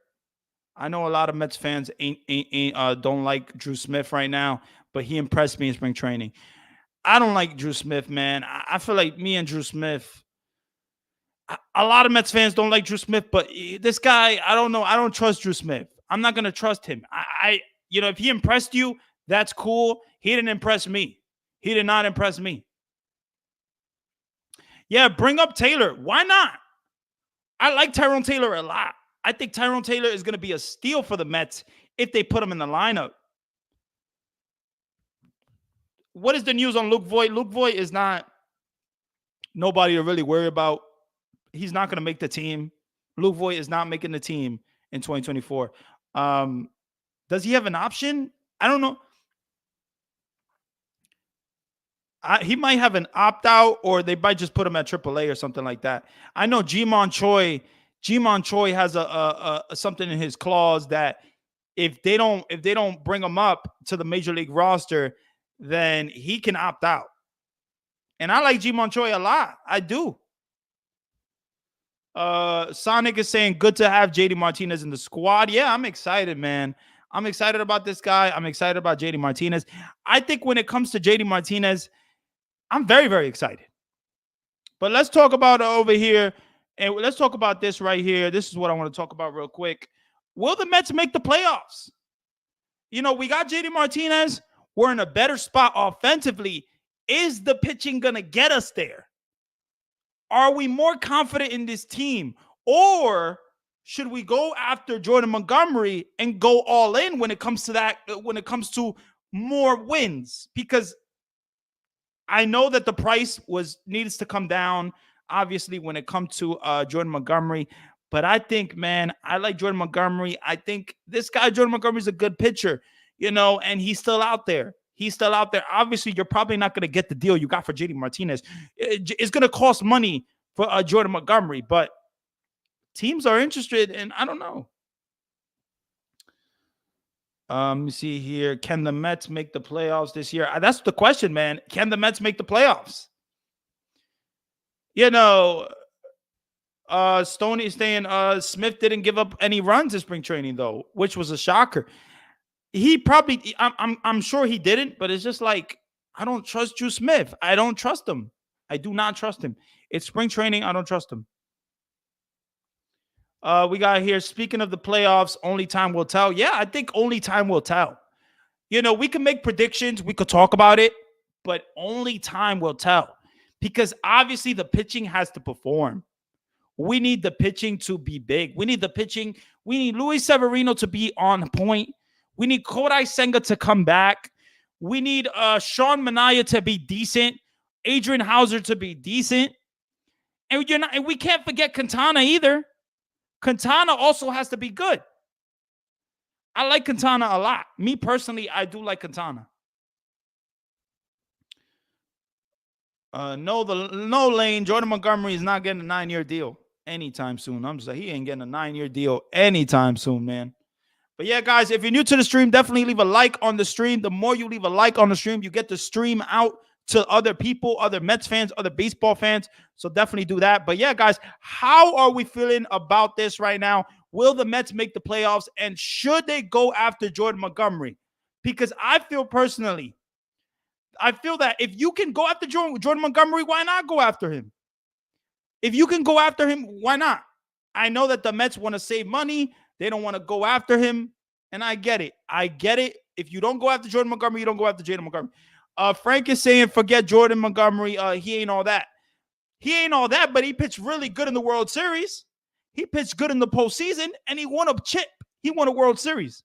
I know a lot of Mets fans don't like Drew Smith right now, but he impressed me in spring training. I don't like Drew Smith, man. I feel like me and Drew Smith, a lot of Mets fans don't like Drew Smith, but this guy, I don't know. I don't trust Drew Smith. I'm not going to trust him. If he impressed you, that's cool. He didn't impress me. He did not impress me. Yeah, bring up Taylor. Why not? I like Tyrone Taylor a lot. I think Tyrone Taylor is going to be a steal for the Mets if they put him in the lineup. What is the news on Luke Voigt? Luke Voigt is not nobody to really worry about. He's not going to make the team. Luke Voigt is not making the team in 2024. Does he have an option? I don't know. He might have an opt-out, or they might just put him at AAA or something like that. I know Ji-Man Choi Jimon Choi has a something in his clause that if they don't bring him up to the major league roster, then he can opt out. And I like Jimon Choi a lot. I do. Sonic is saying good to have JD Martinez in the squad. Yeah, I'm excited, man. I'm excited about this guy. I'm excited about JD Martinez. I think when it comes to JD Martinez, I'm very, very excited. But let's talk about over here, and let's talk about this right here. This is what I want to talk about real quick. Will the Mets make the playoffs? We got JD Martinez. We're in a better spot offensively. Is the pitching going to get us there? Are we more confident in this team? Or should we go after Jordan Montgomery and go all in when it comes to that, when it comes to more wins? Because I know that the price needs to come down, obviously, when it comes to Jordan Montgomery. But I think, man, I like Jordan Montgomery. I think this guy, Jordan Montgomery, is a good pitcher, and he's still out there. He's still out there. Obviously, you're probably not going to get the deal you got for JD Martinez. It's going to cost money for Jordan Montgomery, but teams are interested, and I don't know. Let me see here. Can the Mets make the playoffs this year? That's the question, man. Can the Mets make the playoffs? Stoney is saying Smith didn't give up any runs in spring training, though, which was a shocker. He probably, I'm sure he didn't, but it's just like, I don't trust Drew Smith. I don't trust him. I do not trust him. It's spring training. I don't trust him. We got here, speaking of the playoffs, only time will tell. Yeah, I think only time will tell. We can make predictions. We could talk about it, but only time will tell. Because obviously the pitching has to perform. We need the pitching to be big. We need the pitching. We need Luis Severino to be on point. We need Kodai Senga to come back. We need Sean Manaea to be decent. Adrian Hauser to be decent. And we can't forget Quintana either. Quintana also has to be good. I like Quintana a lot. Me personally, I do like Quintana. No Lane. Jordan Montgomery is not getting a 9-year deal anytime soon. I'm just like, he ain't getting a 9-year deal anytime soon, man. But yeah, guys, if you're new to the stream, definitely leave a like on the stream. The more you leave a like on the stream, you get the stream out to other people, other Mets fans, other baseball fans. So definitely do that. But yeah, guys, how are we feeling about this right now? Will the Mets make the playoffs? And should they go after Jordan Montgomery? Because I feel personally, that if you can go after Jordan Montgomery, why not go after him? If you can go after him, why not? I know that the Mets want to save money. They don't want to go after him. And I get it. If you don't go after Jordan Montgomery, you don't go after Jaden Montgomery. Frank is saying, forget Jordan Montgomery. He ain't all that. He ain't all that, but he pitched really good in the World Series. He pitched good in the postseason, and he won a chip. He won a World Series.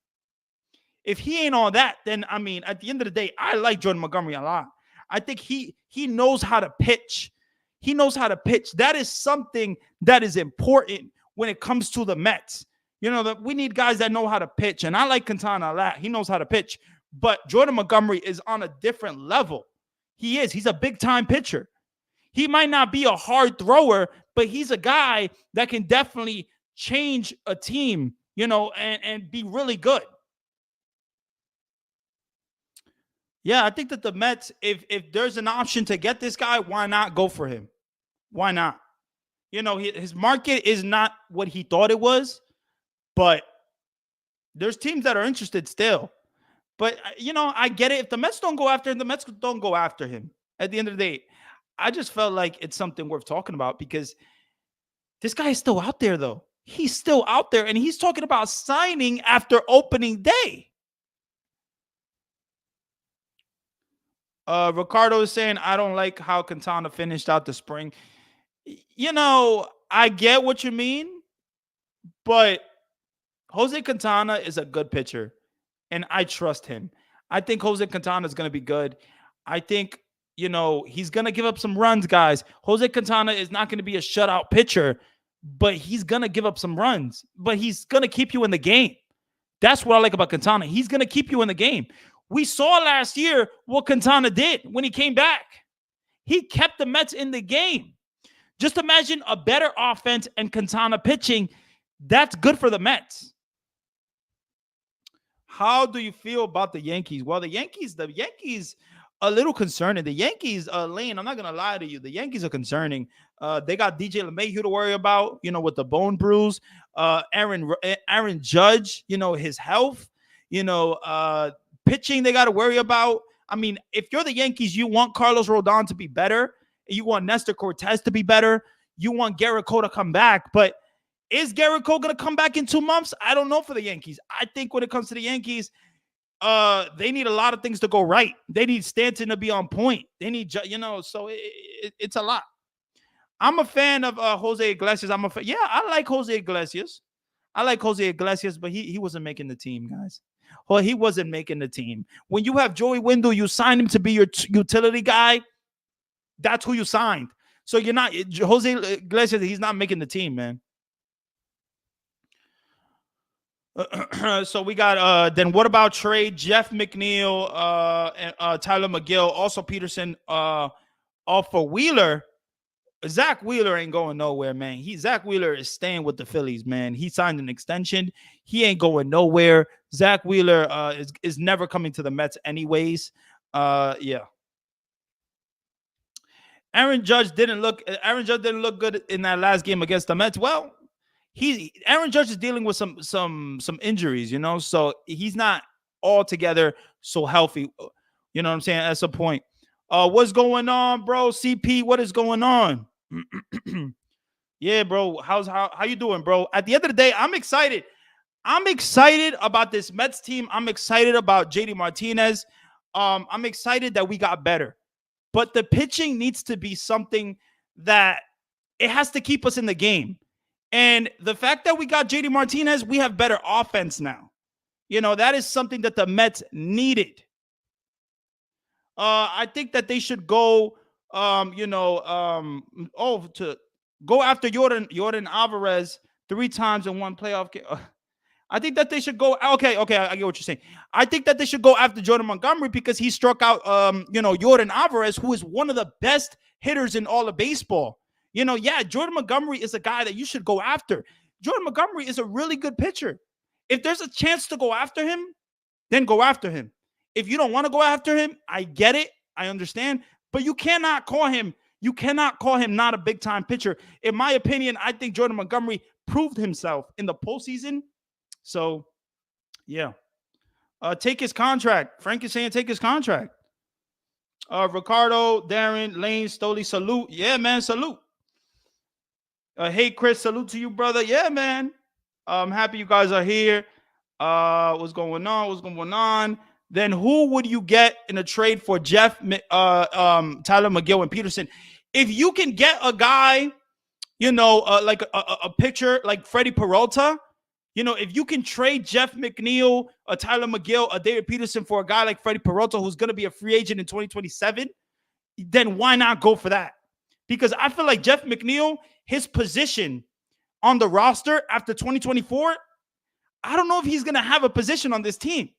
If he ain't all that, then, I mean, at the end of the day, I like Jordan Montgomery a lot. I think he knows how to pitch. He knows how to pitch. That is something that is important when it comes to the Mets. We need guys that know how to pitch, and I like Quintana a lot. He knows how to pitch. But Jordan Montgomery is on a different level. He is. He's a big-time pitcher. He might not be a hard thrower, but he's a guy that can definitely change a team, and be really good. Yeah, I think that the Mets, if there's an option to get this guy, why not go for him? Why not? His market is not what he thought it was, but there's teams that are interested still. But, I get it. If the Mets don't go after him, the Mets don't go after him. At the end of the day, I just felt like it's something worth talking about because this guy is still out there, though. He's still out there, and he's talking about signing after opening day. Ricardo is saying, I don't like how Quintana finished out the spring. I get what you mean, but Jose Quintana is a good pitcher. And I trust him. I think Jose Quintana is going to be good. I think, he's going to give up some runs, guys. Jose Quintana is not going to be a shutout pitcher, but he's going to give up some runs. But he's going to keep you in the game. That's what I like about Quintana. He's going to keep you in the game. We saw last year what Quintana did when he came back. He kept the Mets in the game. Just imagine a better offense and Quintana pitching. That's good for the Mets. How do you feel about the Yankees? Well, the Yankees, a little concerning. The Yankees, Lane, I'm not gonna lie to you. The Yankees are concerning. They got DJ LeMahieu to worry about, with the bone bruise. Aaron Judge, his health. Pitching they got to worry about. I mean, if you're the Yankees, you want Carlos Rodon to be better. You want Nestor Cortez to be better. You want Garrett Cole to come back, but is Garrett Cole going to come back in 2 months? I don't know for the Yankees. I think when it comes to the Yankees, they need a lot of things to go right. They need Stanton to be on point. They need, so it's a lot. I'm a fan of Jose Iglesias. Yeah, I like Jose Iglesias. But he wasn't making the team, guys. Well, he wasn't making the team. When you have Joey Wendell, you sign him to be your utility guy. That's who you signed. So you're not Jose Iglesias. He's not making the team, man. So we got then what about trade Jeff McNeil and Tyler McGill, also Peterson off for Wheeler? Zach Wheeler ain't going nowhere, man. Zach Wheeler is staying with the Phillies, man. He signed an extension. He ain't going nowhere. Zach Wheeler is never coming to the Mets anyways. Yeah. Aaron Judge didn't look good in that last game against the Mets. Well, Aaron Judge is dealing with some injuries, so he's not altogether so healthy. You know what I'm saying? That's a point. What's going on, bro? CP, what is going on? Yeah, bro. How you doing, bro? At the end of the day, I'm excited. I'm excited about this Mets team. I'm excited about JD Martinez. I'm excited that we got better. But the pitching needs to be something that it has to keep us in the game. And the fact that we got JD Martinez, we have better offense now. That is something that the Mets needed. I think that they should go, to go after Jordan Alvarez 3 times in one playoff game. I think that they should go. Okay, I get what you're saying. I think that they should go after Jordan Montgomery because he struck out, Jordan Alvarez, who is one of the best hitters in all of baseball. Jordan Montgomery is a guy that you should go after. Jordan Montgomery is a really good pitcher. If there's a chance to go after him, then go after him. If you don't want to go after him, I get it. I understand. But you cannot call him not a big-time pitcher. In my opinion, I think Jordan Montgomery proved himself in the postseason. So, yeah. Take his contract. Frank is saying take his contract. Ricardo, Darren, Lane, Stoli, salute. Yeah, man, salute. Hey, Chris, salute to you, brother. Yeah, man. I'm happy you guys are here. What's going on? Then who would you get in a trade for Tyler McGill and Peterson? If you can get a guy, like a pitcher like Freddie Peralta, if you can trade Jeff McNeil, a Tyler McGill, a David Peterson for a guy like Freddie Peralta, who's going to be a free agent in 2027, then why not go for that? Because I feel like Jeff McNeil, his position on the roster after 2024, I don't know if he's going to have a position on this team.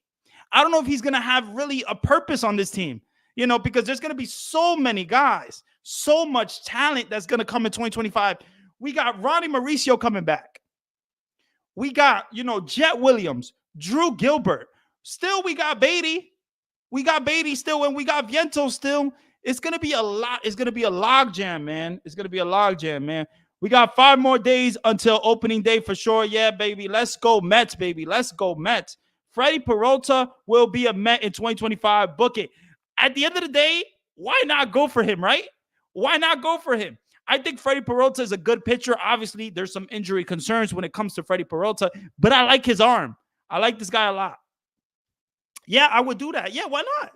I don't know if he's going to have really a purpose on this team, because there's going to be so many guys, so much talent that's going to come in 2025. We got Ronnie Mauricio coming back. We got, Jet Williams, Drew Gilbert. Still, we got Beatty. Still, and we got Veintos still. It's going to be a lot. It's going to be a log jam, man. We got 5 more days until opening day for sure. Yeah, baby. Let's go Mets, baby. Let's go Mets. Freddie Peralta will be a Met in 2025. Book it. At the end of the day, why not go for him, right? Why not go for him? I think Freddie Peralta is a good pitcher. Obviously, there's some injury concerns when it comes to Freddie Peralta, but I like his arm. I like this guy a lot. Yeah, I would do that. Yeah, why not?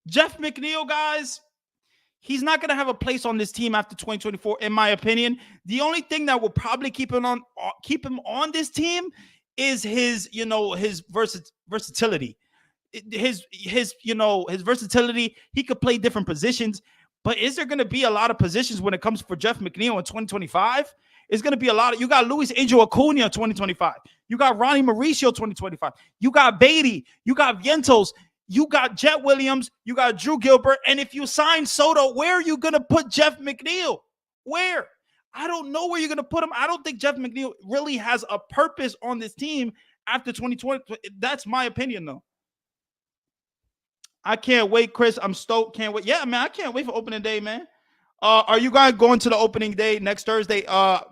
Jeff McNeil, guys, he's not going to have a place on this team after 2024, in my opinion. The only thing that will probably keep him on this team is his versatility. His versatility. He could play different positions. But is there going to be a lot of positions when it comes for Jeff McNeil in 2025? It's going to be a lot. You got Luis Angel Acuna 2025. You got Ronnie Mauricio 2025. You got Beatty. You got Veintos. You got Jet Williams. You got Drew Gilbert. And if you sign Soto, where are you going to put Jeff McNeil? Where? I don't know where you're going to put him. I don't think Jeff McNeil really has a purpose on this team after 2020. That's my opinion, though. I can't wait, Chris. I'm stoked. Can't wait. Yeah, man, I can't wait for opening day, man. Are you guys going to the opening day next Thursday?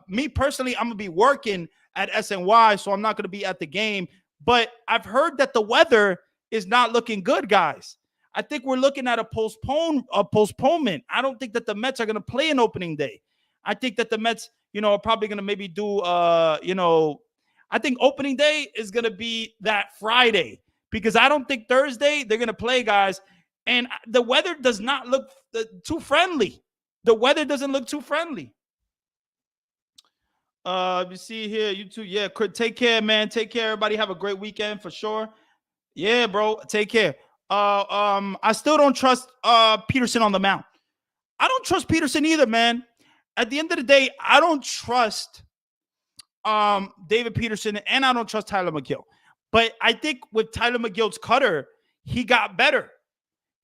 Me personally, I'm gonna be working at SNY, so I'm not gonna be at the game. But I've heard that the weather is not looking good, guys. I think we're looking at a postponement. I don't think that the Mets are gonna play an opening day. I think that the Mets, are probably gonna maybe do, I think opening day is gonna be that Friday because I don't think Thursday they're gonna play, guys. And the weather does not look too friendly. The weather doesn't look too friendly. You see here, you too. Yeah, take care, man. Take care, everybody. Have a great weekend for sure. Yeah, bro. Take care. I still don't trust Peterson on the mound. I don't trust Peterson either, man. At the end of the day, I don't trust David Peterson and I don't trust Tyler McGill. But I think with Tyler McGill's cutter, he got better.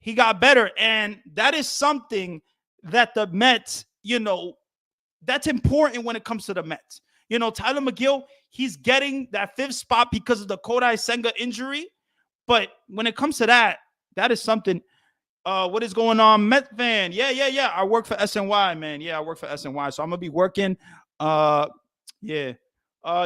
He got better. And that is something that the Mets, that's important when it comes to the Mets. Tyler McGill, he's getting that fifth spot because of the Kodai Senga injury. But when it comes to that, that is something. What is going on, Met fan? Yeah. I work for SNY, man. Yeah, I work for SNY. So I'm going to be working. Yeah.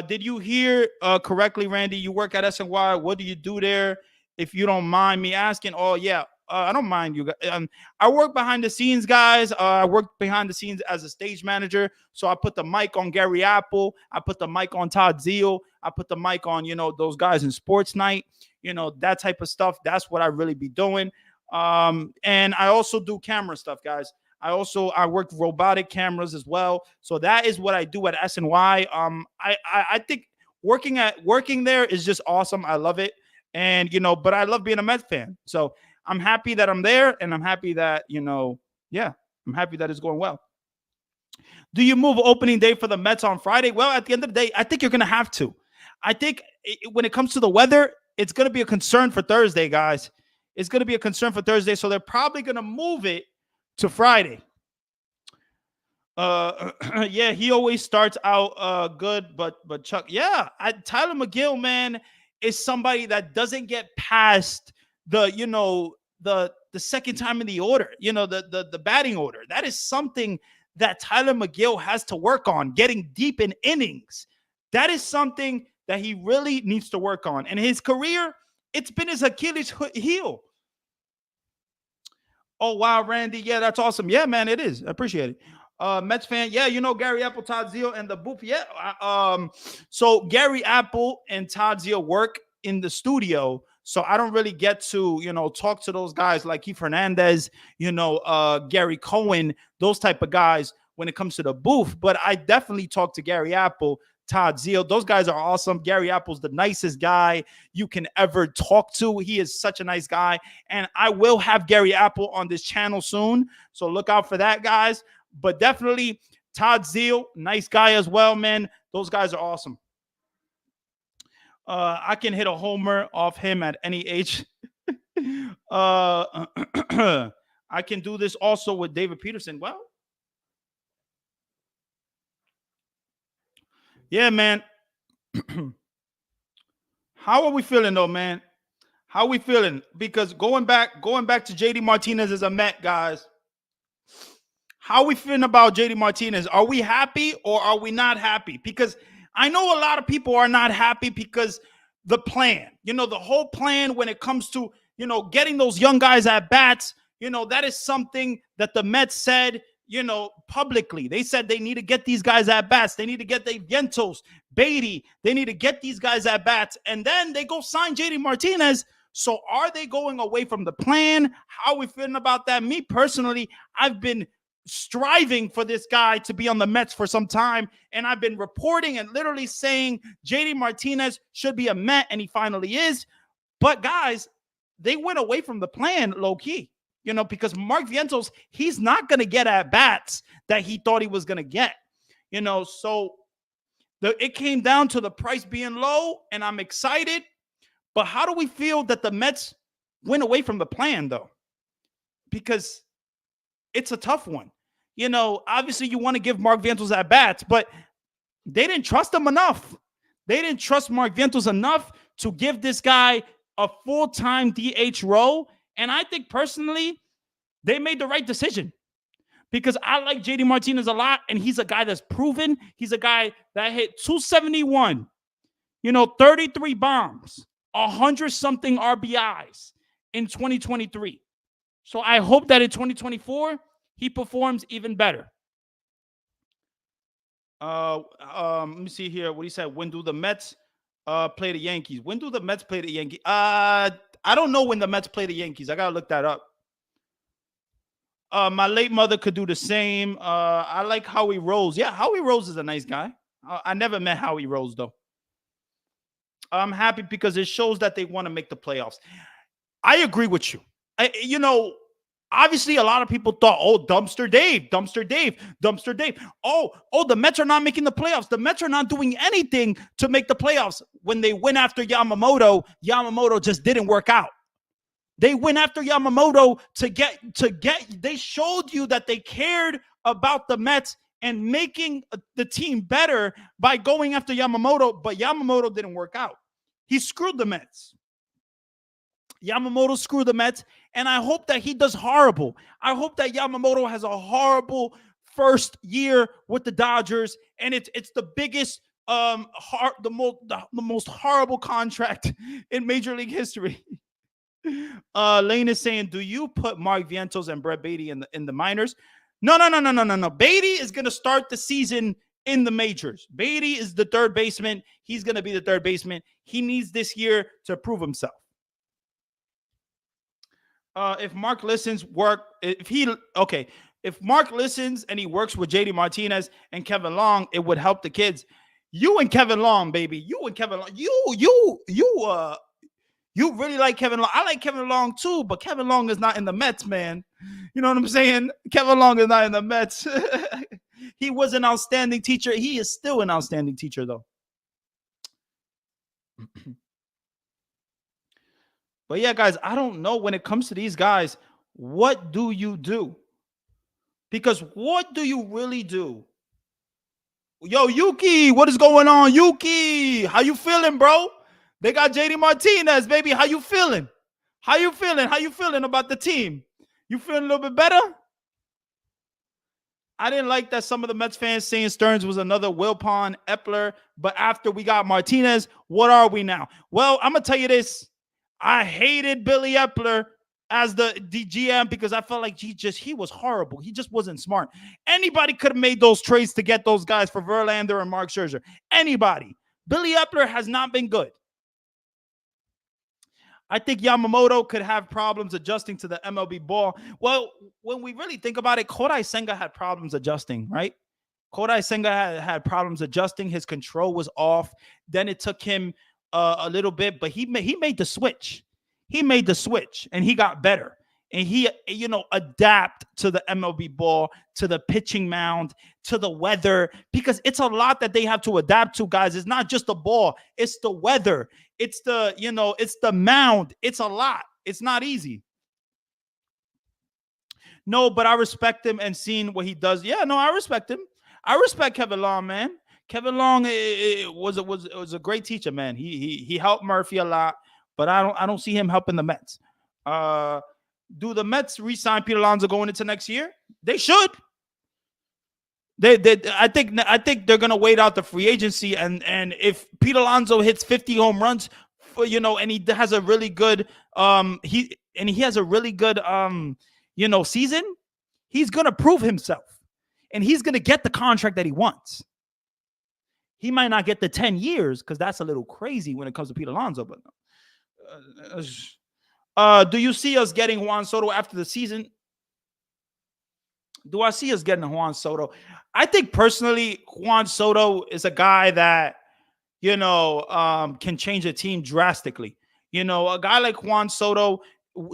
Did you hear correctly, Randy? You work at SNY. What do you do there? If you don't mind me asking. Oh, yeah. I don't mind you guys. I work behind the scenes, guys. I work behind the scenes as a stage manager. So I put the mic on Gary Apple. I put the mic on Todd Zeal. I put the mic on, those guys in Sports Night. That type of stuff. That's what I really be doing. And I also do camera stuff, guys. I work robotic cameras as well. So that is what I do at SNY. I think working there is just awesome. I love it. And, but I love being a Mets fan. So I'm happy that I'm there, and I'm happy that, I'm happy that it's going well. Do you move opening day for the Mets on Friday? Well, at the end of the day, I think you're going to have to. I think when it comes to the weather, it's going to be a concern for Thursday, guys. It's going to be a concern for Thursday, so they're probably going to move it to Friday. Yeah, he always starts out good, but Chuck, yeah, Tyler McGill, man, is somebody that doesn't get past the second time in the order, the batting order. That is something that Tyler McGill has to work on, getting deep in innings. That is something that he really needs to work on. And his career, it's been his Achilles heel. Oh, wow, Randy. Yeah, that's awesome. Yeah, man, it is. I appreciate it. Mets fan. Yeah, Gary Apple, Todd Zeal, and the booth. Yeah. So Gary Apple and Todd Zeal work in the studio. So I don't really get to, talk to those guys like Keith Hernandez, Gary Cohen, those type of guys when it comes to the booth. But I definitely talk to Gary Apple, Todd Zeal. Those guys are awesome. Gary Apple's the nicest guy you can ever talk to. He is such a nice guy. And I will have Gary Apple on this channel soon. So look out for that, guys. But definitely Todd Zeal, nice guy as well, man. Those guys are awesome. I can hit a homer off him at any age. I can do this also with David Peterson. Well, yeah, man. How are we feeling though, man? How are we feeling? Because going back to JD Martinez as a Met, guys. How are we feeling about JD Martinez? Are we happy or are we not happy? Because I know a lot of people are not happy because the plan, the whole plan when it comes to, getting those young guys at bats, that is something that the Mets said, publicly. They said they need to get these guys at bats. They need to get the Veintos, Beatty. They need to get these guys at bats. And then they go sign JD Martinez. So are they going away from the plan? How are we feeling about that? Me personally, I've been striving for this guy to be on the Mets for some time, and I've been reporting and literally saying JD Martinez should be a Met, and he finally is. But guys, they went away from the plan low-key, because Mark Veintos, he's not going to get at bats that he thought he was going to get, so it came down to the price being low, and I'm excited. But how do we feel that the Mets went away from the plan, though? Because it's a tough one. Obviously you want to give Mark Veintos at bats, but they didn't trust him enough. They didn't trust Mark Veintos enough to give this guy a full-time DH role. And I think personally, they made the right decision because I like JD Martinez a lot, and he's a guy that's proven. He's a guy that hit 271, 33 bombs, 100-something RBIs in 2023. So I hope that in 2024, he performs even better. Let me see here. What he said. When do the Mets play the Yankees? When do the Mets play the Yankees? I don't know when the Mets play the Yankees. I gotta look that up. My late mother could do the same. I like Howie Rose. Yeah, Howie Rose is a nice guy. I never met Howie Rose though. I'm happy because it shows that they want to make the playoffs. I agree with you. Obviously, a lot of people thought, oh, Dumpster Dave. Oh, the Mets are not making the playoffs. The Mets are not doing anything to make the playoffs. When they went after Yamamoto just didn't work out. They went after Yamamoto they showed you that they cared about the Mets and making the team better by going after Yamamoto, but Yamamoto didn't work out. He screwed the Mets. Yamamoto screwed the Mets, and I hope that he does horrible. I hope that Yamamoto has a horrible first year with the Dodgers, and it's the biggest, the most horrible contract in Major League history. Lane is saying, do you put Mark Veintos and Brett Beatty in the minors? No. Beatty is going to start the season in the majors. Beatty is the third baseman. He's going to be the third baseman. He needs this year to prove himself. If Mark listens, if Mark listens and he works with JD Martinez and Kevin Long, it would help the kids. You and Kevin Long, baby. You and Kevin Long. You really like Kevin Long. I like Kevin Long too, but Kevin Long is not in the Mets, man. You know what I'm saying? Kevin Long is not in the Mets. He was an outstanding teacher. He is still an outstanding teacher, though. But yeah, guys, I don't know when it comes to these guys, what do you do? Because what do you really do? Yo, Yuki, what is going on, Yuki? How you feeling, bro? They got JD Martinez, baby. How you feeling? How you feeling about the team? You feeling a little bit better? I didn't like that some of the Mets fans saying Stearns was another Wilpon, Epler, but after we got Martinez, what are we now? Well, I'm going to tell you this. I hated Billy Epler as the GM because I felt like he was horrible. He just wasn't smart. Anybody could have made those trades to get those guys for Verlander and Mark Scherzer. Anybody. Billy Epler has not been good. I think Yamamoto could have problems adjusting to the MLB ball. Well, when we really think about it, Kodai Senga had problems adjusting, right? Kodai Senga had problems adjusting. His control was off. Then it took him a little bit, but he made the switch. He made the switch, and he got better. And he, adapt to the MLB ball, to the pitching mound, to the weather, because it's a lot that they have to adapt to, guys. It's not just the ball. It's the weather. It's it's the mound. It's a lot. It's not easy. No, but I respect him and seeing what he does. Yeah, no, I respect him. I respect Kevin Long, man. Kevin Long was a great teacher, man. He helped Murphy a lot, but I don't see him helping the Mets. Do the Mets re-sign Pete Alonso going into next year? They should. I think they're gonna wait out the free agency, and if Pete Alonso hits 50 home runs, and he has a really good season, he's gonna prove himself, and he's gonna get the contract that he wants. He might not get the 10 years because that's a little crazy when it comes to Pete Alonso, but. Do you see us getting Juan Soto after the season? Do I see us getting Juan Soto? I think personally, Juan Soto is a guy that, can change a team drastically. A guy like Juan Soto,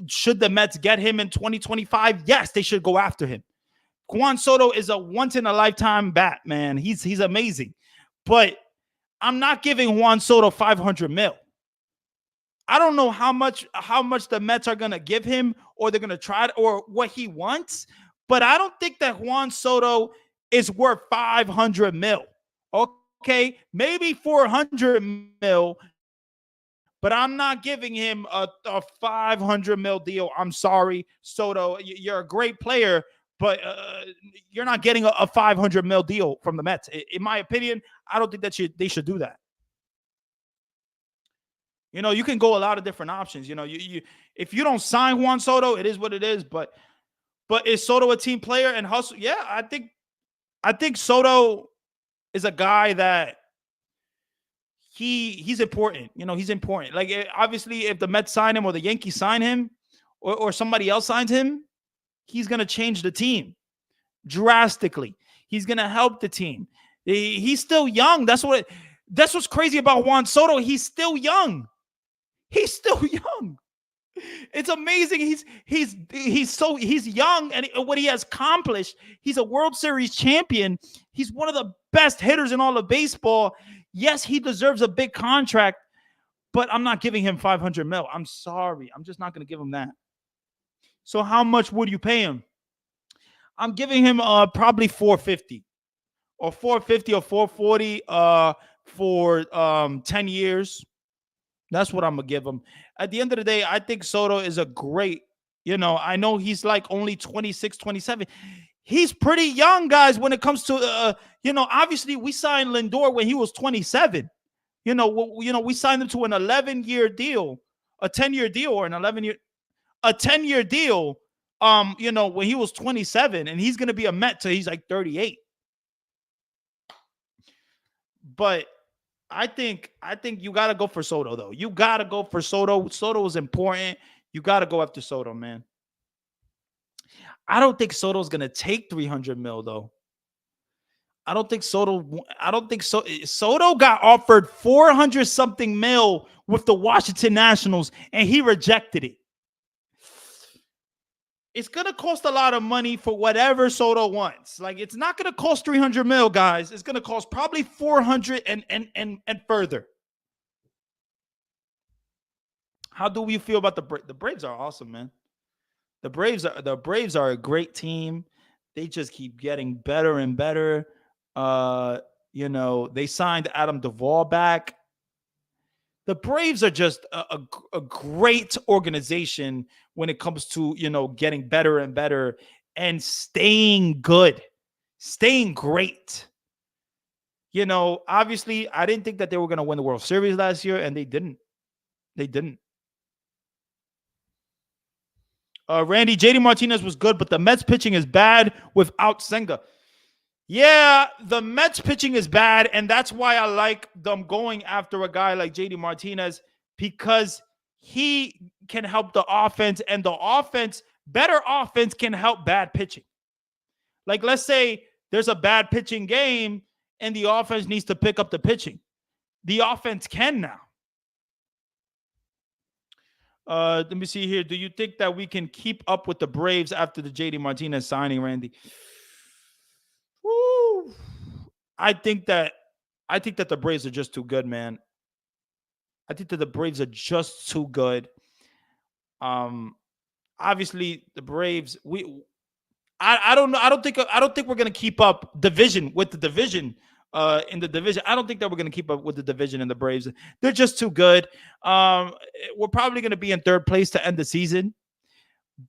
should the Mets get him in 2025? Yes, they should go after him. Juan Soto is a once-in-a-lifetime bat, man. He's amazing. But I'm not giving Juan Soto $500 million. I don't know how much the Mets are going to give him, or they're going to try or what he wants. But I don't think that Juan Soto is worth 500 mil. Okay, maybe 400 mil, but I'm not giving him a 500 mil deal. I'm sorry, Soto. You're a great player, but you're not getting a 500 mil deal from the Mets. In my opinion, I don't think that they should do that. You can go a lot of different options. You if you don't sign Juan Soto, it is what it is. But is Soto a team player and hustle? Yeah, I think Soto is a guy that he's important. He's important. Like obviously, if the Mets sign him or the Yankees sign him, or somebody else signs him, he's gonna change the team drastically. He's gonna help the team. He's still young. That's what's crazy about Juan Soto. He's still young. He's still young. It's amazing. He's young, and what he has accomplished. He's a World Series champion. He's one of the best hitters in all of baseball. Yes, he deserves a big contract, but I'm not giving him 500 mil. I'm sorry. I'm just not going to give him that. So how much would you pay him? I'm giving him probably 450 or 450 or 440 for 10 years. That's what I'm going to give him. At the end of the day, I think Soto is a great, I know he's like only 26, 27. He's pretty young, guys, when it comes to, obviously we signed Lindor when he was 27. We signed him to an 11-year deal, a 10-year deal or a 10-year deal, when he was 27, and he's going to be a Met till he's like 38. But I think you got to go for Soto, though. You got to go for Soto. Soto is important. You got to go after Soto, man. I don't think Soto's going to take 300 mil, though. I don't think Soto got offered 400 something mil with the Washington Nationals, and he rejected it. It's going to cost a lot of money for whatever Soto wants. Like, it's not going to cost 300 mil, guys. It's going to cost probably 400 and further. How do we feel about the Braves? The Braves are awesome, man. The Braves are a great team. They just keep getting better and better. They signed Adam Duvall back. The Braves are just a great organization when it comes to, getting better and better and staying good, staying great. Obviously, I didn't think that they were going to win the World Series last year, and they didn't. They didn't. Randy, JD Martinez was good, but the Mets pitching is bad without Senga. Yeah, the Mets pitching is bad, and that's why I like them going after a guy like JD Martinez, because he can help the offense, and better offense can help bad pitching. Like, let's say there's a bad pitching game, and the offense needs to pick up the pitching. The offense can now. Let me see here. Do you think that we can keep up with the Braves after the JD Martinez signing, Randy? Woo. I think that the Braves are just too good, man. I think that the Braves are just too good. Obviously the Braves, I don't know. I don't think we're gonna keep up division with the division. In the division, I don't think that we're going to keep up with the division and the Braves. They're just too good. We're probably going to be in third place to end the season,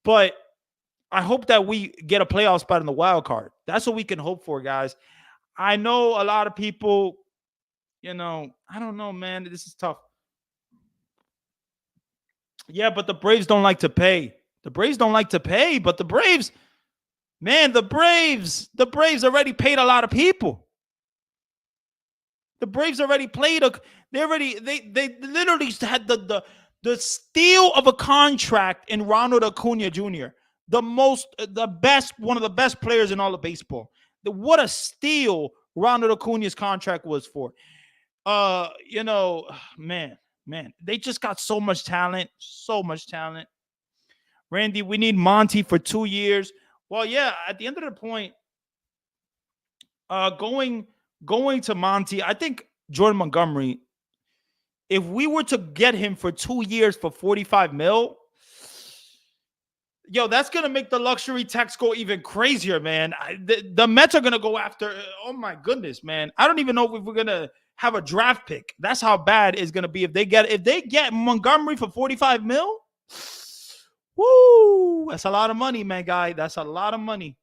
but I hope that we get a playoff spot in the wild card. That's what we can hope for, guys. I know a lot of people, I don't know, man. This is tough. Yeah, but the Braves don't like to pay. The Braves don't like to pay, but the Braves already paid a lot of people. The Braves already played they literally had the steal of a contract in Ronald Acuna Jr., one of the best players in all of baseball. What a steal Ronald Acuna's contract was for. Man, they just got so much talent. Randy, we need Monty for 2 years. Well, yeah, at the end of the point, going to Monty, I think Jordan Montgomery, if we were to get him for 2 years for 45 mil, Yo, that's gonna make the luxury tax go even crazier, man. The Mets are gonna go after. Oh my goodness, man! I don't even know if we're gonna have a draft pick. That's how bad it's gonna be if they get Montgomery for 45 mil. Woo! That's a lot of money, man, guy. That's a lot of money.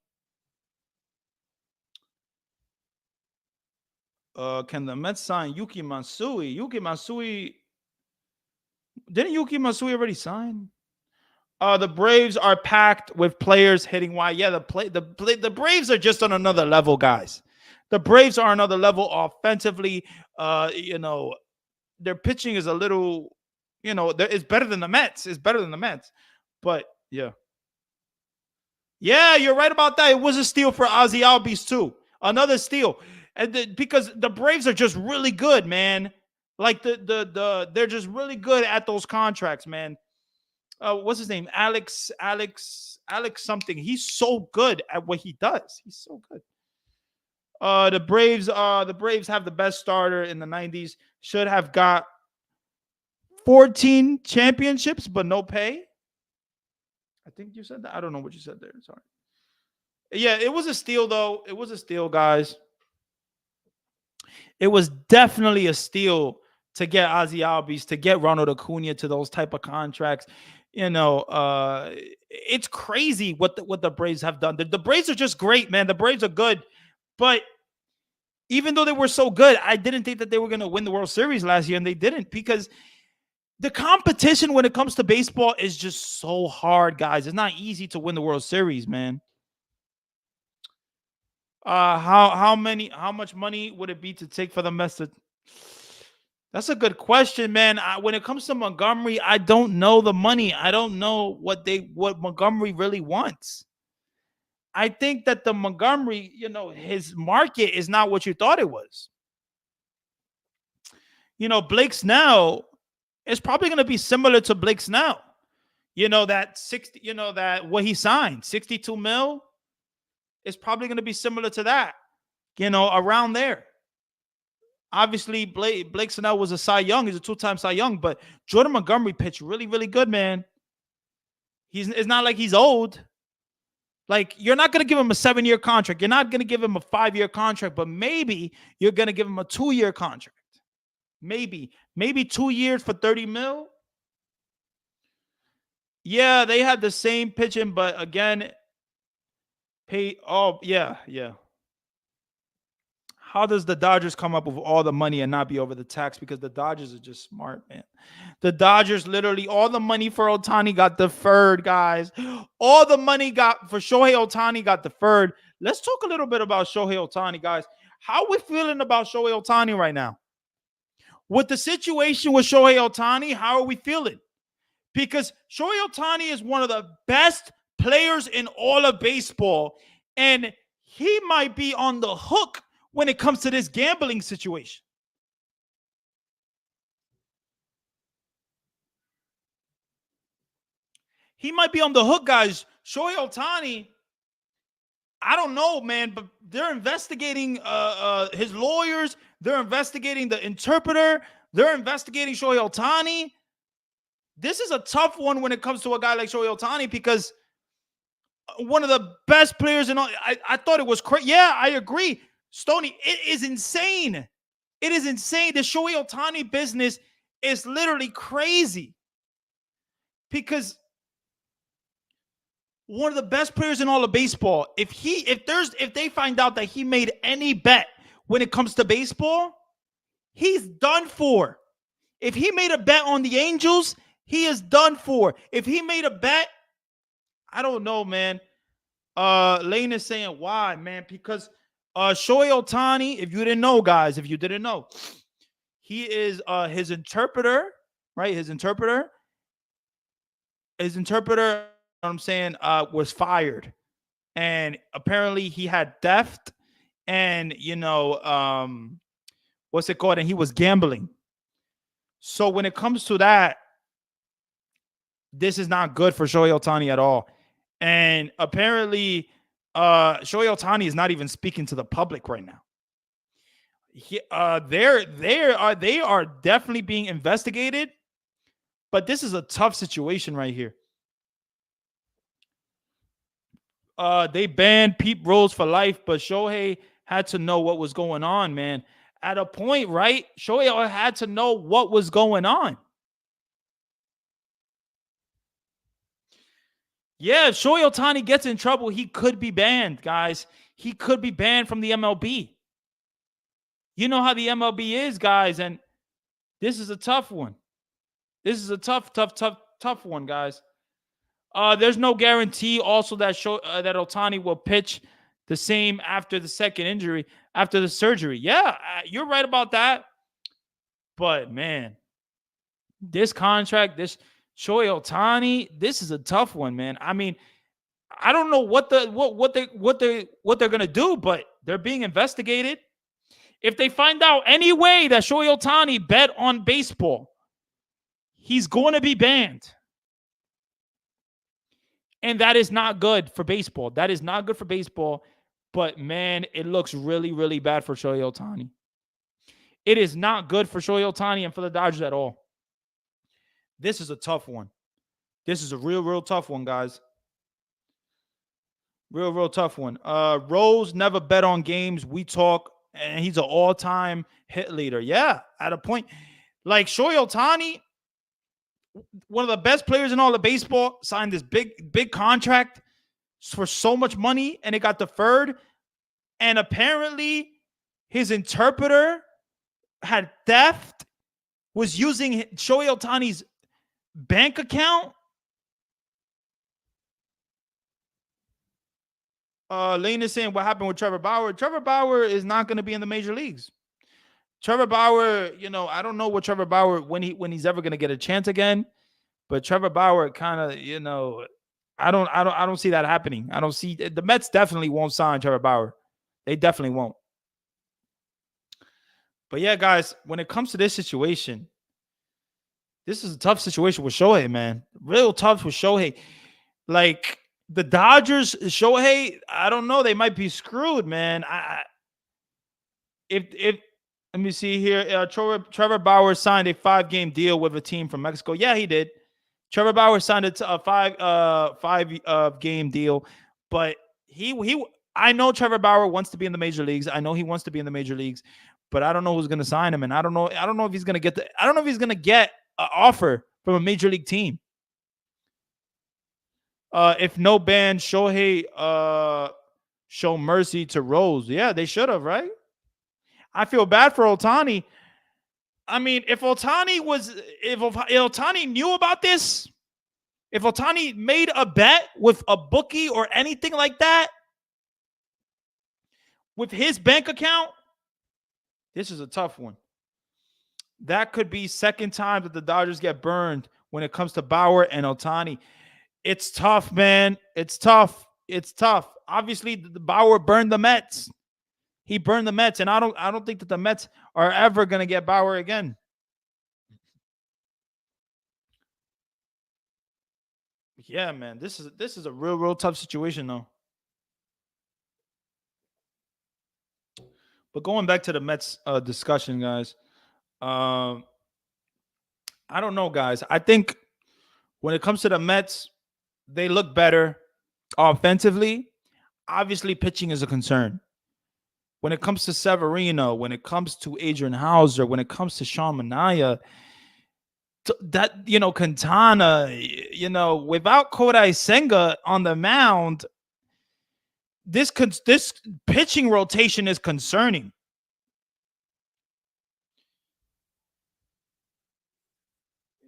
Can the Mets sign Yuki Matsui? Yuki Matsui didn't Yuki Matsui already sign? The Braves are packed with players hitting wide. Yeah, the Braves are just on another level, guys. The Braves are another level offensively. You know, their pitching is a little, it's better than the Mets. It's better than the Mets. But yeah. Yeah, you're right about that. It was a steal for Ozzy Albies too. Another steal. Because the Braves are just really good, man. Like they're just really good at those contracts, man. What's his name? Alex something. He's so good at what he does. He's so good. The Braves have the best starter in the 90s. Should have got 14 championships, but no pay. I think you said that. I don't know what you said there. Sorry. Yeah, it was a steal, though. It was a steal, guys. It was definitely a steal to get Ozzy Albies, to get Ronald Acuna to those type of contracts. It's crazy what the Braves have done. The Braves are just great, man. The Braves are good, but even though they were so good, I didn't think that they were going to win the World Series last year, and they didn't, because the competition when it comes to baseball is just so hard, guys. It's not easy to win the World Series, man. How much money would it be to take for the Mets to? That's a good question, man. When it comes to Montgomery, I don't know the money. I don't know what Montgomery really wants. I think that the Montgomery, his market is not what you thought it was. Blake Snell is probably going to be similar to Blake Snell. That 60, that what he signed, 62 mil, is probably going to be similar to that. Around there. Obviously, Blake Snell was a Cy Young. He's a two-time Cy Young, but Jordan Montgomery pitched really, really good, man. It's not like he's old. Like, you're not going to give him a 7-year contract. You're not going to give him a 5-year contract, but maybe you're going to give him a 2-year contract. Maybe 2 years for 30 mil. Yeah, they had the same pitching, but again, yeah. How does the Dodgers come up with all the money and not be over the tax? Because the Dodgers are just smart, man. The Dodgers, literally, all the money for Ohtani got deferred, guys. All the money for Shohei Ohtani got deferred. Let's talk a little bit about Shohei Ohtani, guys. How are we feeling about Shohei Ohtani right now? With the situation with Shohei Ohtani, how are we feeling? Because Shohei Ohtani is one of the best players in all of baseball, and he might be on the hook when it comes to this gambling situation. He might be on the hook, guys. Shohei Ohtani, I don't know, man, but they're investigating his lawyers. They're investigating the interpreter. They're investigating Shohei Ohtani. This is a tough one when it comes to a guy like Shohei Ohtani, because one of the best players in all. I thought it was crazy. Yeah, I agree. Stoney, it is insane. It is insane. The Shohei Ohtani business is literally crazy, because one of the best players in all of baseball, if they find out that he made any bet when it comes to baseball, he's done for. If he made a bet on the Angels, he is done for. If he made a bet, I don't know, man. Lane is saying why, man, because Shohei Ohtani, if you didn't know, guys, he is his interpreter, right? His interpreter, I'm saying, was fired. And apparently he had theft and, what's it called? And he was gambling. So when it comes to that, this is not good for Shohei Ohtani at all. And apparently, Shohei Ohtani is not even speaking to the public right now. They are definitely being investigated, but this is a tough situation right here. They banned Pete Rose for life, but Shohei had to know what was going on, man. At a point, right? Shohei had to know what was going on. Yeah, if Shohei Ohtani gets in trouble, he could be banned, guys. He could be banned from the MLB. You know how the MLB is, guys, and this is a tough one. This is a tough one, guys. There's no guarantee also that that Ohtani will pitch the same after the second injury, after the surgery. Yeah, you're right about that. But man, this contract, this Shohei Ohtani, this is a tough one, man. I mean, I don't know what they're gonna do, but they're being investigated. If they find out any way that Shohei Ohtani bet on baseball, he's going to be banned. And that is not good for baseball. That is not good for baseball. But man, it looks really, really bad for Shohei Ohtani. It is not good for Shohei Ohtani and for the Dodgers at all. This is a tough one. This is a real tough one, guys. Real tough one. Rose never bet on games. We talk, and he's an all-time hit leader. Yeah, at a point. Like Shohei Ohtani, one of the best players in all of baseball, signed this big contract for so much money, and it got deferred. And apparently, his interpreter had theft, was using Shohei Ohtani's bank account. Lane is saying what happened with Trevor Bauer. Trevor Bauer is not going to be in the major leagues. Trevor Bauer, I don't know what Trevor Bauer when he's ever going to get a chance again. But Trevor Bauer kind of, I don't see that happening. I don't see the Mets definitely won't sign Trevor Bauer. They definitely won't. But yeah, guys, when it comes to this situation, this is a tough situation with Shohei, man. Real tough with Shohei. Like the Dodgers, Shohei, I don't know. They might be screwed, man. If let me see here. Trevor Bauer signed a 5-game deal with a team from Mexico. Yeah, he did. Trevor Bauer signed a five game deal, but I know Trevor Bauer wants to be in the major leagues. I know he wants to be in the major leagues, but I don't know who's going to sign him, and I don't know if he's going to get an offer from a major league team. If no ban, Shohei show mercy to Rose. Yeah, they should have, right? I feel bad for Ohtani. I mean, if Ohtani knew about this, if Ohtani made a bet with a bookie or anything like that, with his bank account, this is a tough one. That could be second time that the Dodgers get burned when it comes to Bauer and Ohtani. It's tough, man. It's tough. Obviously, the Bauer burned the Mets. He burned the Mets, and I don't think that the Mets are ever going to get Bauer again. Yeah, man. This is a real tough situation, though. But going back to the Mets discussion, guys. I don't know, guys. I think when it comes to the Mets, they look better offensively. Obviously, pitching is a concern. When it comes to Severino, when it comes to Adrian Hauser, when it comes to Sean Manaea, Quintana, without Kodai Senga on the mound, this pitching rotation is concerning.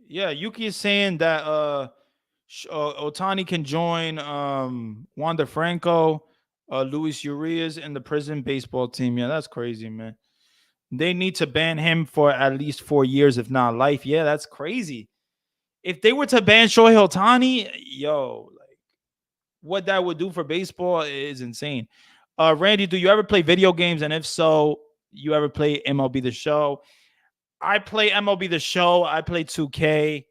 Yeah, Yuki is saying that Ohtani can join Wander Franco, Luis Urias in the prison baseball team. Yeah, that's crazy, man. They need to ban him for at least 4 years, if not life. Yeah, that's crazy. If they were to ban Shohei Ohtani, like what that would do for baseball is insane. Randy, do you ever play video games? And if so, you ever play MLB The Show? I play MLB The Show. I play 2K.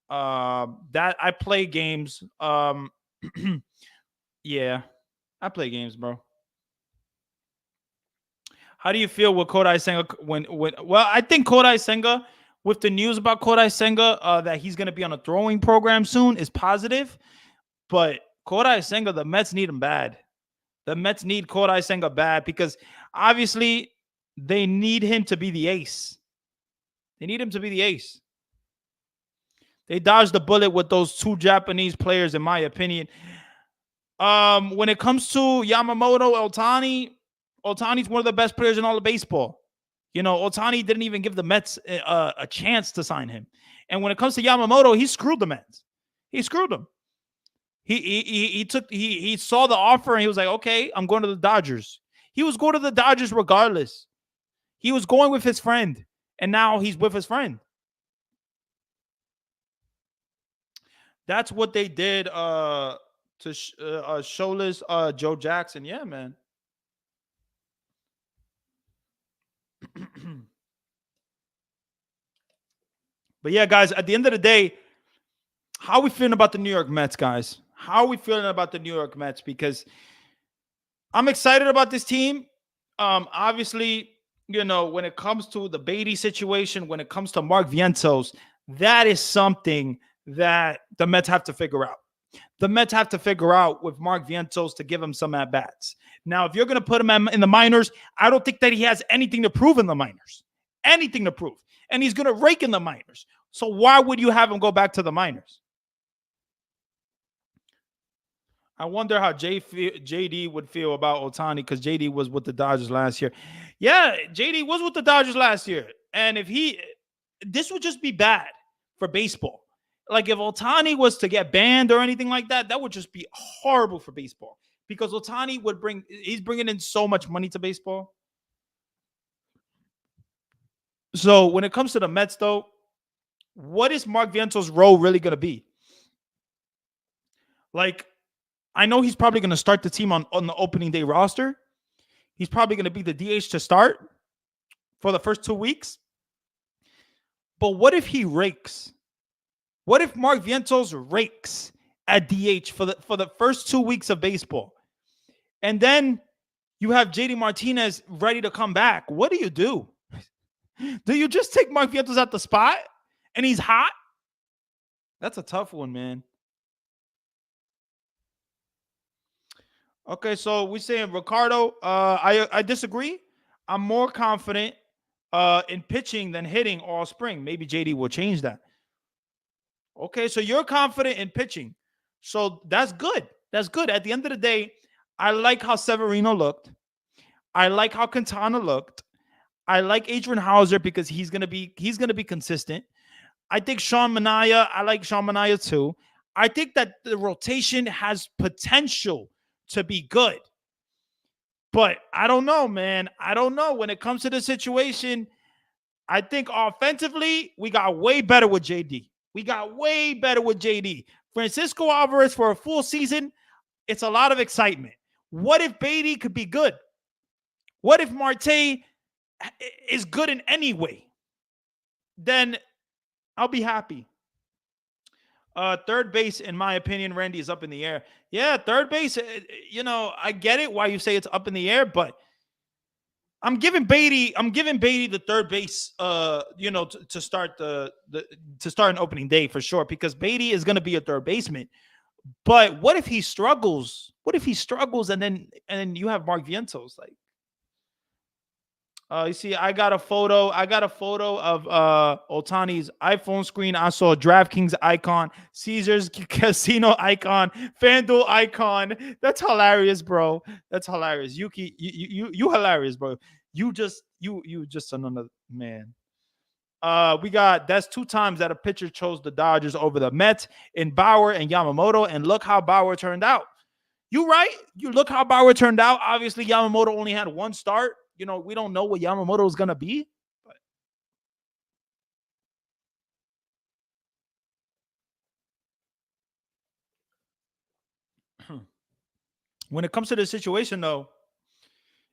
That I play games. Yeah, I play games, bro. How do you feel with Kodai Senga well, I think Kodai Senga, with the news about Kodai Senga that he's going to be on a throwing program soon, is positive. But Kodai Senga, the Mets need him bad. The Mets need Kodai Senga bad because obviously they need him to be the ace. They need him to be the ace. They dodged the bullet with those two Japanese players, in my opinion. When it comes to Yamamoto, Otani's one of the best players in all of baseball. You know, Otani didn't even give the Mets a chance to sign him. And when it comes to Yamamoto, he screwed the Mets. He screwed them. He saw the offer and he was like, okay, I'm going to the Dodgers. He was going to the Dodgers regardless. He was going with his friend, and now he's with his friend. That's what they did to showless Joe Jackson. Yeah, man. But yeah, guys, at the end of the day, how are we feeling about the New York Mets, guys? How are we feeling about the New York Mets? Because I'm excited about this team. Obviously, you know, when it comes to the Beatty situation, when it comes to Mark Vientos, that is something that the Mets have to figure out. The Mets have to figure out with Mark Vientos to give him some at bats. Now, if you're going to put him in the minors, I don't think that he has anything to prove in the minors. Anything to prove. And he's going to rake in the minors. So why would you have him go back to the minors? I wonder how JD would feel about Otani because JD was with the Dodgers last year. Yeah, JD was with the Dodgers last year. And this would just be bad for baseball. Like if Otani was to get banned or anything like that, that would just be horrible for baseball because Otani he's bringing in so much money to baseball. So when it comes to the Mets, though, what is Mark Vientos' role really going to be? Like, I know he's probably going to start the team on the opening day roster. He's probably going to be the DH to start for the first 2 weeks. But what if he rakes? What if Mark Vientos rakes at DH for the first 2 weeks of baseball? And then you have JD Martinez ready to come back. What do? Do you just take Mark Vientos at the spot and he's hot? That's a tough one, man. Okay, so we're saying Ricardo. I disagree. I'm more confident in pitching than hitting all spring. Maybe JD will change that. Okay, so you're confident in pitching. So that's good. That's good. At the end of the day, I like how Severino looked. I like how Quintana looked. I like Adrian Hauser because he's gonna be consistent. I think Sean Manaea. I like Sean Manaea too. I think that the rotation has potential to be good. But I don't know, man. I don't know. When it comes to the situation, I think offensively, we got way better with JD. We got way better with JD. Francisco Alvarez for a full season, it's a lot of excitement. What if Beatty could be good? What if Marte is good in any way? Then I'll be happy. Third base, in my opinion, Randy, is up in the air. Yeah, third base, you know, I get it why you say it's up in the air, but I'm giving Beatty the third base, you know, to start to start an opening day for sure, because Beatty is going to be a third baseman. But what if he struggles? What if he struggles and then you have Mark Vientos? Like, you see, I got a photo of Otani's iPhone screen. I saw DraftKings icon, Caesars Casino icon, FanDuel icon. That's hilarious, bro. That's hilarious. Yuki, you hilarious, bro. You just another man. That's 2 times that a pitcher chose the Dodgers over the Mets in Bauer and Yamamoto, and look how Bauer turned out. You right? You look how Bauer turned out. Obviously, Yamamoto only had 1 start. You know, we don't know what Yamamoto is going to be. But when it comes to the situation, though,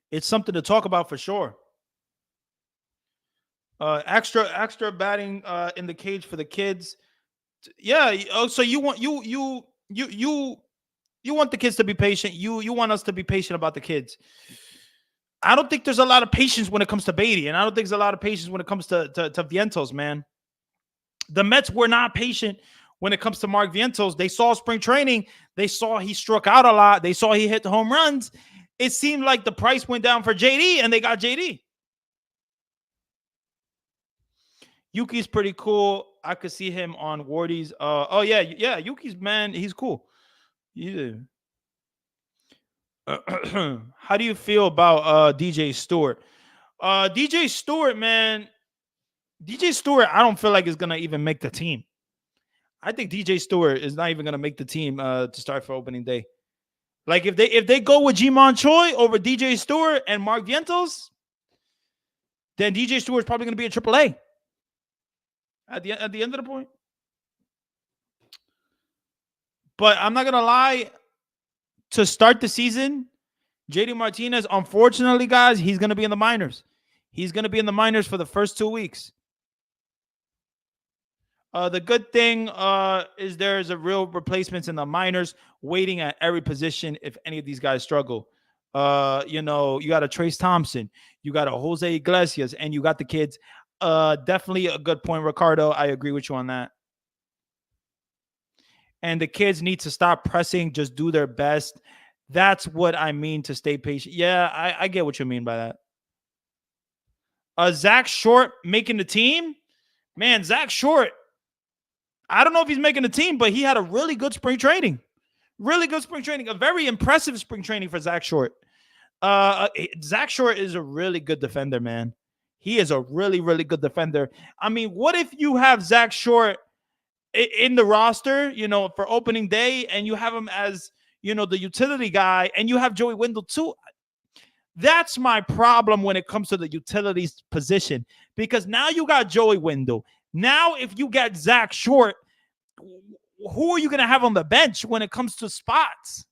it's something to talk about for sure. Extra batting in the cage for the kids. Yeah. Oh, so you want you want the kids to be patient. You want us to be patient about the kids. I don't think there's a lot of patience when it comes to Beatty, and I don't think there's a lot of patience when it comes to Vientos, man. The Mets were not patient when it comes to Mark Vientos. They saw spring training. They saw he struck out a lot. They saw he hit the home runs. It seemed like the price went down for JD, and they got JD. Yuki's pretty cool. I could see him on Wardy's. Oh yeah, Yuki's, man, he's cool. Yeah. How do you feel about DJ Stewart? DJ Stewart, man. DJ Stewart, I don't feel like is gonna even make the team. I think DJ Stewart is not even gonna make the team to start for opening day. Like if they go with Jimon Choi over DJ Stewart and Mark Vientos, then DJ Stewart's probably gonna be a AAA at the end of the point. But I'm not gonna lie. To start the season, JD Martinez, unfortunately, guys, he's gonna be in the minors. He's gonna be in the minors for the first 2 weeks. The good thing is there's a real replacements in the minors waiting at every position if any of these guys struggle. You got a Trace Thompson, you got a Jose Iglesias, and you got the kids. Definitely a good point, Ricardo. I agree with you on that. And the kids need to stop pressing, just do their best. That's what I mean to stay patient. Yeah, I get what you mean by that. Zach Short making the team? Man, Zach Short, I don't know if he's making the team, but he had a really good spring training. Really good spring training. A very impressive spring training for Zach Short. Zach Short is a really good defender, man. He is a really, really good defender. I mean, what if you have Zach Short in the roster, for opening day, and you have him as, the utility guy, and you have Joey Wendell too? That's my problem when it comes to the utilities position, because now you got Joey Wendell. Now, if you get Zach Short, who are you going to have on the bench when it comes to spots?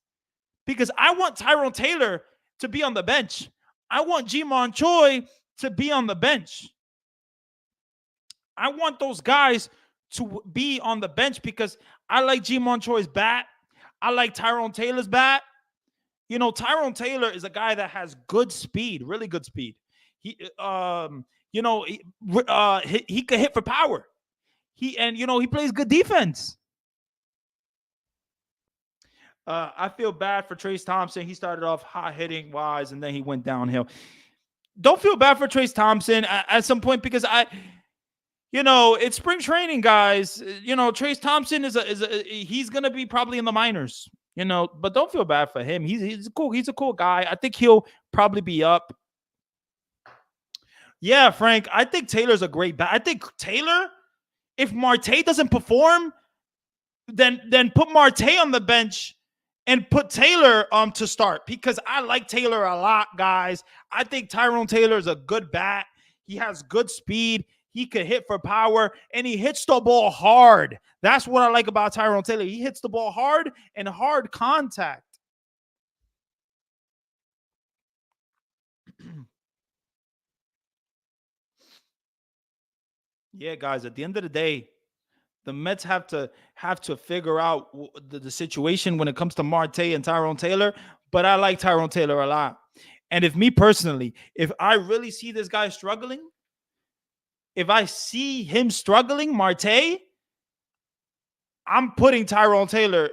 Because I want Tyrone Taylor to be on the bench. I want Jimon Choi to be on the bench. I want those guys to be on the bench because I like Jimon Choi's bat. I like Tyrone Taylor's bat. Tyrone Taylor is a guy that has good speed, really good speed. He could hit for power. He plays good defense. I feel bad for Trace Thompson. He started off hot hitting wise, and then he went downhill. Don't feel bad for Trace Thompson at some point, because it's spring training, guys. Trace Thompson he's gonna be probably in the minors. But don't feel bad for him. He's cool. He's a cool guy. I think he'll probably be up. Yeah, Frank. I think Taylor's a great bat. I think Taylor, if Marte doesn't perform, then put Marte on the bench and put Taylor to start, because I like Taylor a lot, guys. I think Tyrone Taylor is a good bat. He has good speed. He could hit for power, and he hits the ball hard. That's what I like about Tyrone Taylor. He hits the ball hard and hard contact. Yeah, guys, at the end of the day, the Mets have to figure out the situation when it comes to Marte and Tyrone Taylor. But I like Tyrone Taylor a lot. And if I really see this guy struggling, if I see him struggling, Marte, I'm putting Tyrone Taylor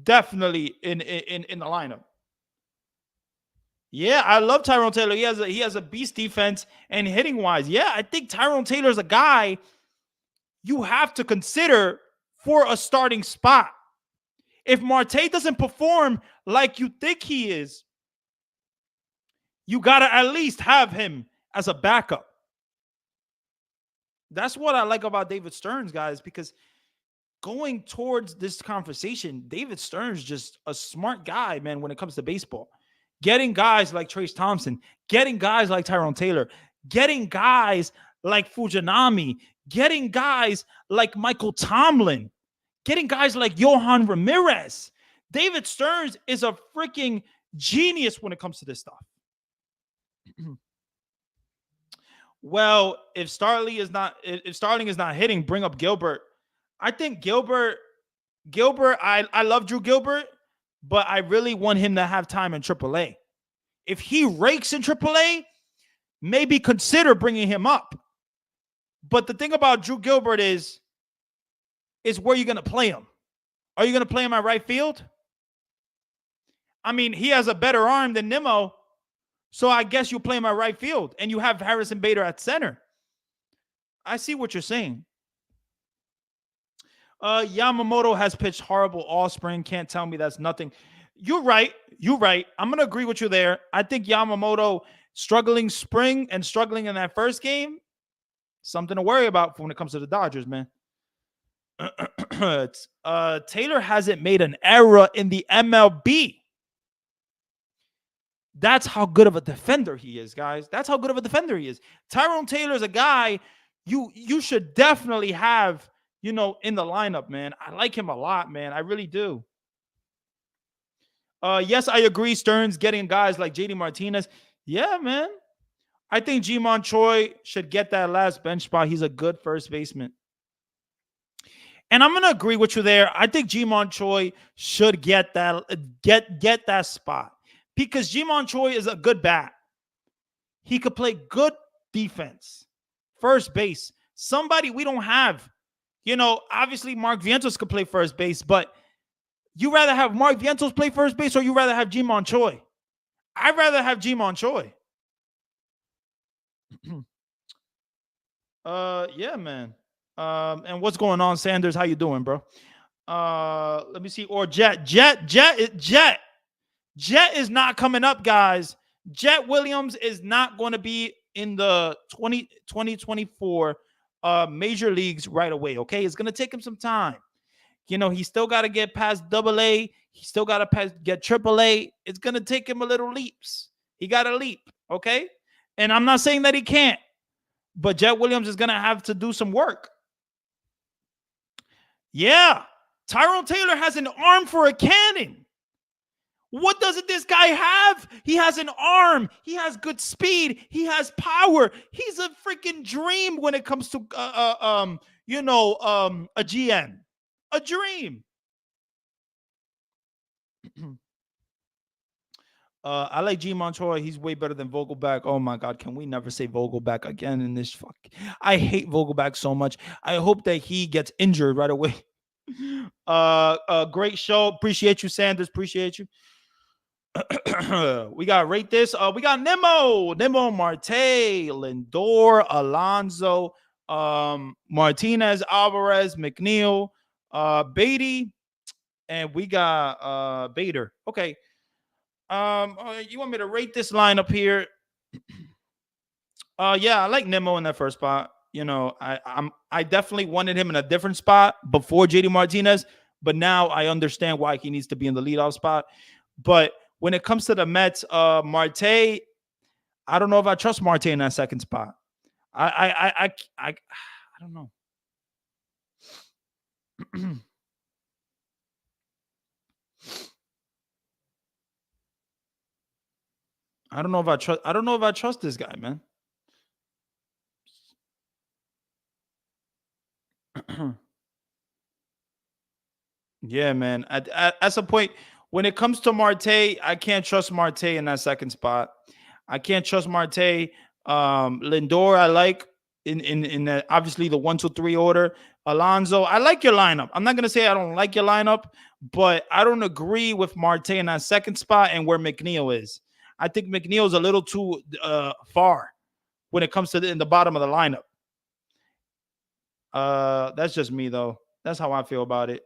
definitely in the lineup. Yeah, I love Tyrone Taylor. He has a beast defense, and hitting wise, yeah, I think Tyrone Taylor's a guy you have to consider for a starting spot. If Marte doesn't perform like you think he is, you got to at least have him as a backup. That's what I like about David Stearns, guys, because going towards this conversation, David Stearns just a smart guy, man, when it comes to baseball. Getting guys like Trace Thompson, getting guys like Tyrone Taylor, getting guys like Fujinami, getting guys like Michael Tomlin, getting guys like Johan Ramirez. David Stearns is a freaking genius when it comes to this stuff. Well, if Starling is not hitting, bring up Gilbert. I think Gilbert, I love Drew Gilbert, but I really want him to have time in AAA. If he rakes in AAA, maybe consider bringing him up. But the thing about Drew Gilbert is is where you're going to play him. Are you going to play him at right field? I mean, he has a better arm than Nimmo, so I guess you play him at right field, and you have Harrison Bader at center. I see what you're saying. Yamamoto has pitched horrible all spring. Can't tell me that's nothing. You're right. You're right. I'm going to agree with you there. I think Yamamoto struggling spring and struggling in that first game, something to worry about when it comes to the Dodgers, man. Taylor hasn't made an error in the MLB. That's how good of a defender he is, guys. That's how good of a defender he is. Tyrone Taylor is a guy you should definitely have, in the lineup, man. I like him a lot, man. I really do. Yes, I agree. Stearns getting guys like JD Martinez. Yeah, man. I think Ji-Man Choi should get that last bench spot. He's a good first baseman. And I'm going to agree with you there. I think Ji-Man Choi should get that spot because Ji-Man Choi is a good bat. He could play good defense, first base. Somebody we don't have. Obviously Mark Veintos could play first base, but you rather have Mark Veintos play first base or you rather have Ji-Man Choi? I'd rather have Ji-Man Choi. Yeah, man. And what's going on, Sanders? How you doing, bro? Let me see. Or Jet is not coming up, guys. Jet Williams is not going to be in the 2024 major leagues right away. Okay, it's going to take him some time. He still got to get past AA. He still got to get AAA. It's going to take him a little leaps. He got to leap. Okay, and I'm not saying that he can't, but Jet Williams is going to have to do some work. Yeah, Tyrone Taylor has an arm for a cannon. What doesn't this guy have? He has an arm. He has good speed. He has power. He's a freaking dream when it comes to a GN. A dream. I like Ji-Man Choi. He's way better than Vogelback. Oh my God, can we never say Vogelback again in this fuck? I hate Vogelback so much. I hope that he gets injured right away. Great show. Appreciate you, Sanders. Appreciate you. We got rate this. We got Nimmo, Marte, Lindor, Alonso, Martinez, Alvarez, McNeil, Beatty, and we got Bader. Okay. You want me to rate this lineup here? Yeah, I like Nimmo in that first spot. I definitely wanted him in a different spot before JD Martinez, but now I understand why he needs to be in the leadoff spot. But when it comes to the Mets, Marte, I don't know if I trust Marte in that second spot. I don't know. I don't know if I trust this guy, man. Yeah, man. At some point, when it comes to Marte, I can't trust Marte in that second spot. I can't trust Marte. Lindor, I like in the, obviously the 1, 2, 3 order. Alonso, I like your lineup. I'm not gonna say I don't like your lineup, but I don't agree with Marte in that second spot and where McNeil is. I think McNeil is a little too far when it comes to in the bottom of the lineup. That's just me though. That's how I feel about it.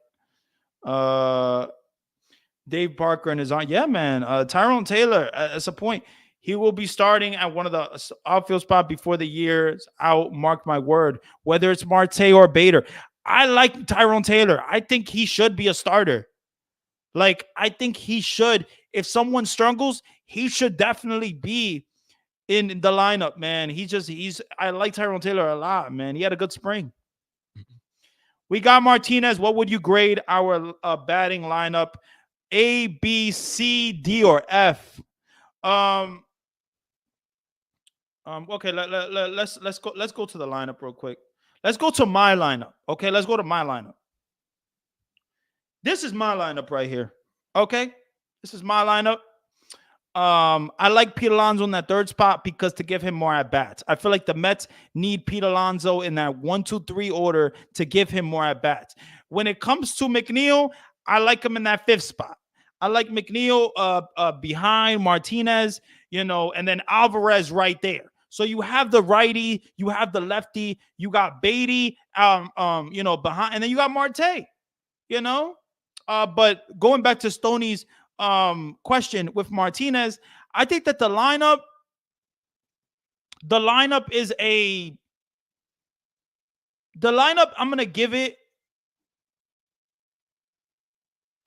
Dave Parker and his aunt. Yeah, man. Tyrone Taylor, at a point, he will be starting at one of the outfield spot before the year's out. Mark my word. Whether it's Marte or Bader, I like Tyrone Taylor. I think he should be a starter. Like, I think he should. If someone struggles, he should definitely be in the lineup, man. I like Tyrone Taylor a lot, man. He had a good spring. We got Martinez. What would you grade our batting lineup? A, B, C, D, or F? Okay, let's go. Let's go to the lineup real quick. Let's go to my lineup. Okay, let's go to my lineup. This is my lineup right here. Okay, this is my lineup. I like Pete Alonso in that third spot because to give him more at bats. I feel like the Mets need Pete Alonso in that 1, 2, 3 order to give him more at bats. When it comes to McNeil, I like him in that fifth spot. I like McNeil behind Martinez, and then Alvarez right there. So you have the righty, you have the lefty, you got Beatty, behind, and then you got Marte, you know. But going back to Stoney's question with Martinez, I think that the lineup is the lineup. I'm gonna give it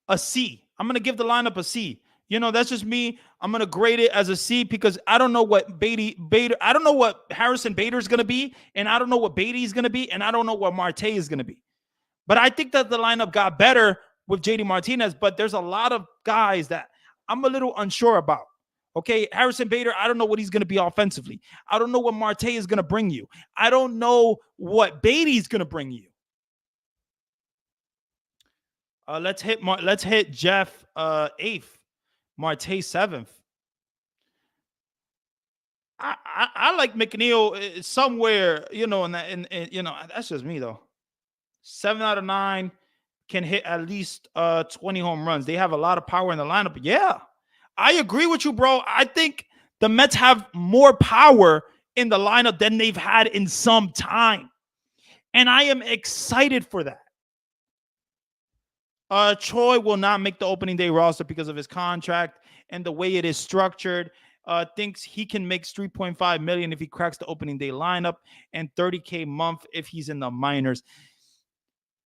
a C. I'm gonna give the lineup a C. That's just me. I'm gonna grade it as a C because I don't know what Bader. I don't know what Harrison Bader is gonna be, and I don't know what Beatty is gonna be, and I don't know what Marte is gonna be. But I think that the lineup got better with JD Martinez, but there's a lot of guys that I'm a little unsure about. Okay, Harrison Bader, I don't know what he's going to be offensively. I don't know what Marte is going to bring you. I don't know what Beatty's going to bring you. Let's hit Jeff eighth, Marte seventh. I like McNeil somewhere, in that. That's just me though. 7 out of 9 can hit at least 20 home runs. They have a lot of power in the lineup. Yeah, I agree with you, bro. I think the Mets have more power in the lineup than they've had in some time. And I am excited for that. Troy will not make the opening day roster because of his contract and the way it is structured. Thinks he can make 3.5 million if he cracks the opening day lineup and 30K a month if he's in the minors.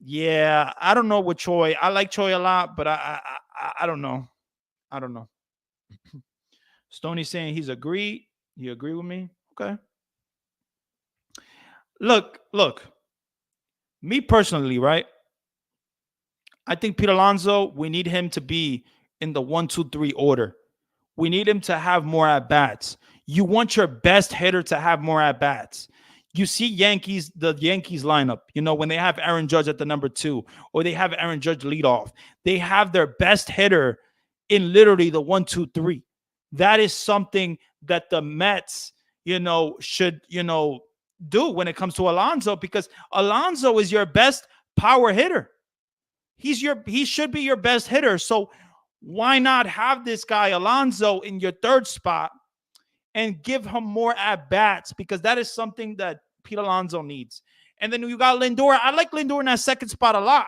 Yeah, I don't know with Troy. I like Troy a lot, but I don't know. I don't know. Stoney saying he's agreed. You agree with me? Okay. Look. Me personally, right? I think Pete Alonso, we need him to be in the 1, 2, 3 order. We need him to have more at bats. You want your best hitter to have more at bats. You see the Yankees lineup, when they have Aaron Judge at the number 2, or they have Aaron Judge lead off, they have their best hitter in literally the 1, 2, 3. That is something that the Mets, should, do when it comes to Alonso, because Alonso is your best power hitter. He should be your best hitter. So why not have this guy Alonso in your third spot and give him more at bats, because that is something that Pete Alonso needs. And then you got Lindor. I like Lindor in that second spot a lot.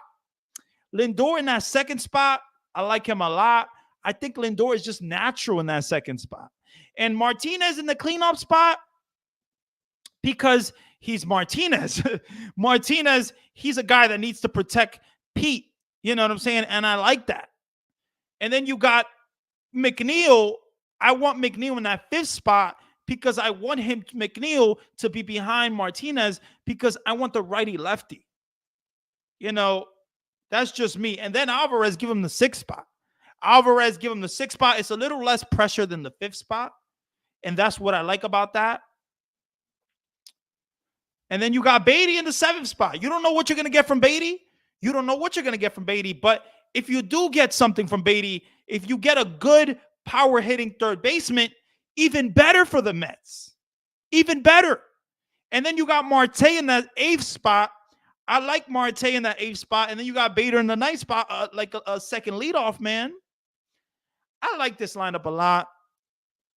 Lindor in that second spot, I like him a lot. I think Lindor is just natural in that second spot. And Martinez in the cleanup spot, because he's Martinez. Martinez, he's a guy that needs to protect Pete. You know what I'm saying? And I like that. And then you got McNeil. I want McNeil in that fifth spot because I want McNeil to be behind Martinez because I want the righty lefty. That's just me. And then Alvarez, give him the sixth spot. It's a little less pressure than the fifth spot. And that's what I like about that. And then you got Beatty in the seventh spot. You don't know what you're going to get from Beatty. But if you do get something from Beatty, if you get a good power hitting third baseman, even better for the Mets. Even better. And then you got Marte in that eighth spot. I like Marte in that eighth spot. And then you got Bader in the ninth spot, like a second leadoff, man. I like this lineup a lot.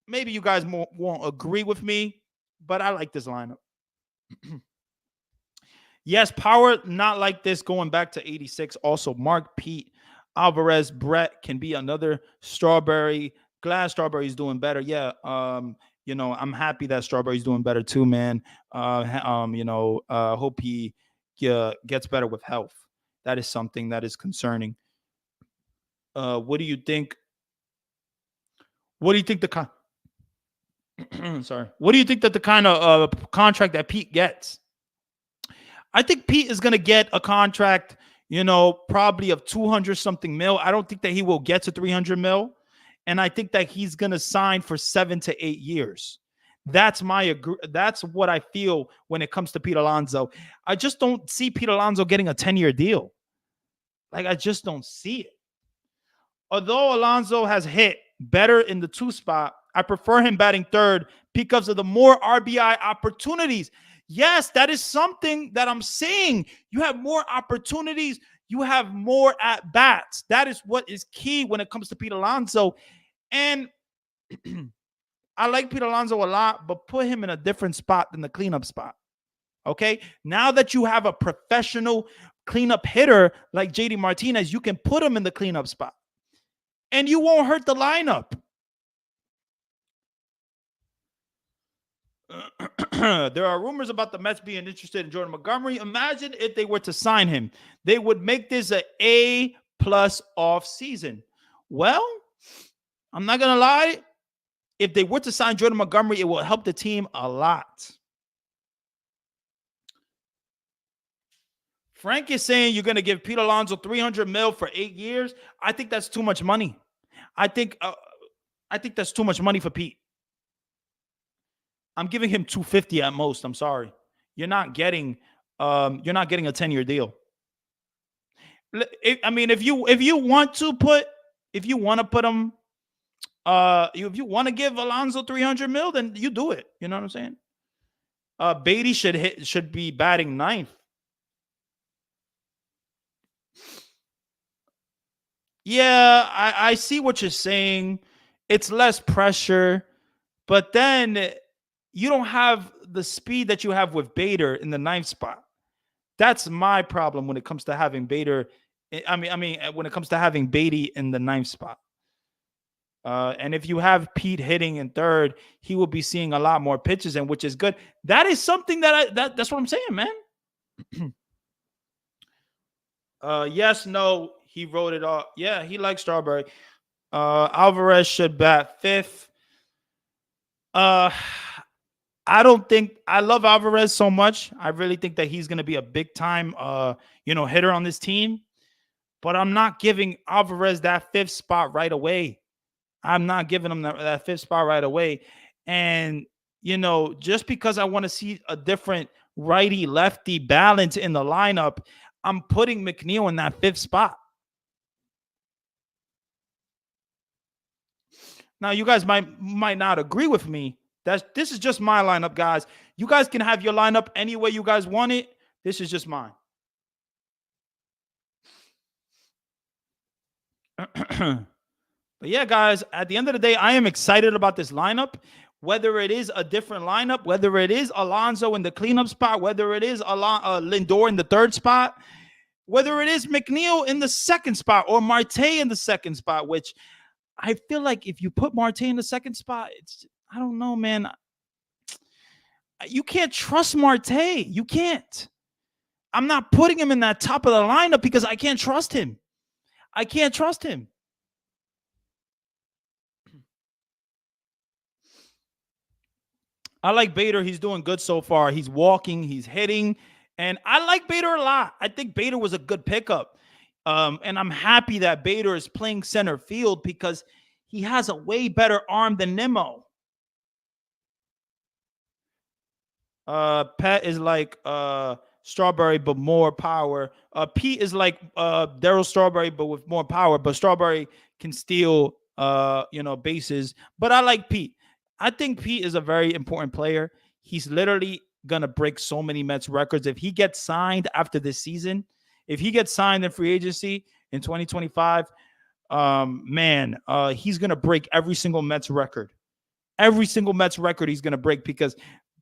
Maybe you guys won't agree with me, but I like this lineup. Yes, power not like this going back to 86. Also, Mark, Pete, Alvarez, Brett can be another Strawberry. Glad Strawberry's doing better. Yeah, I'm happy that Strawberry's doing better too, man. Hope he gets better with health. That is something that is concerning. What do you think? What do you think sorry. What do you think that the kind of contract that Pete gets? I think Pete is going to get a contract, probably of 200 something mil. I don't think that he will get to 300 mil. And I think that he's going to sign for 7 to 8 years. That's what I feel when it comes to Pete Alonso. I just don't see Pete Alonso getting a 10-year deal. Like, I just don't see it. Although Alonso has hit better in the two spot. I prefer him batting third because of the more RBI opportunities. Yes, that is something that I'm saying. You have more opportunities. You have more at bats. That is what is key when it comes to Pete Alonso. And I like Pete Alonso a lot, but put him in a different spot than the cleanup spot. Okay. Now that you have a professional cleanup hitter like JD Martinez, you can put him in the cleanup spot and you won't hurt the lineup. There are rumors about the Mets being interested in Jordan Montgomery. Imagine if they were to sign him. They would make this an A+ off season. Well, I'm not going to lie. If they were to sign Jordan Montgomery, it will help the team a lot. Frank is saying you're going to give Pete Alonso $300 million for 8 years. I think that's too much money. I think that's too much money for Pete. I'm giving him $250 at most. I'm sorry. You're not getting a 10-year deal. I mean, if you want to put him, if you want to give Alonso $300 million, then you do it. You know what I'm saying? Beatty should be batting ninth. Yeah, I see what you're saying. It's less pressure, but then you don't have the speed that you have with Bader in the ninth spot. That's my problem when it comes to having Bader. I mean, when it comes to having Beatty in the ninth spot. And if you have Pete hitting in third, he will be seeing a lot more pitches, and which is good. That is something that's what I'm saying, man. Yes, no, he wrote it off. Yeah, he likes Strawberry. Alvarez should bat fifth. I don't think I love Alvarez so much. I really think that he's going to be a big time, hitter on this team. But I'm not giving Alvarez that fifth spot right away. I'm not giving him that fifth spot right away. And, just because I want to see a different righty-lefty balance in the lineup, I'm putting McNeil in that fifth spot. Now, you guys might not agree with me. This is just my lineup, guys. You guys can have your lineup any way you guys want it. This is just mine. But yeah, guys, at the end of the day, I am excited about this lineup. Whether it is a different lineup, whether it is Alonso in the cleanup spot, whether it is Lindor in the third spot, whether it is McNeil in the second spot or Marte in the second spot, which I feel like if you put Marte in the second spot, I don't know, man. You can't trust Marte. You can't. I'm not putting him in that top of the lineup because I can't trust him. I can't trust him. I like Bader. He's doing good so far. He's walking. He's hitting. And I like Bader a lot. I think Bader was a good pickup. And I'm happy that Bader is playing center field because he has a way better arm than Nimmo. Pat is like Strawberry, but more power. Pete is like Darryl Strawberry, but with more power. But Strawberry can steal, bases. But I like Pete. I think Pete is a very important player. He's literally going to break so many Mets records. If he gets signed after this season, if he gets signed in free agency in 2025, he's going to break every single Mets record. Every single Mets record he's going to break because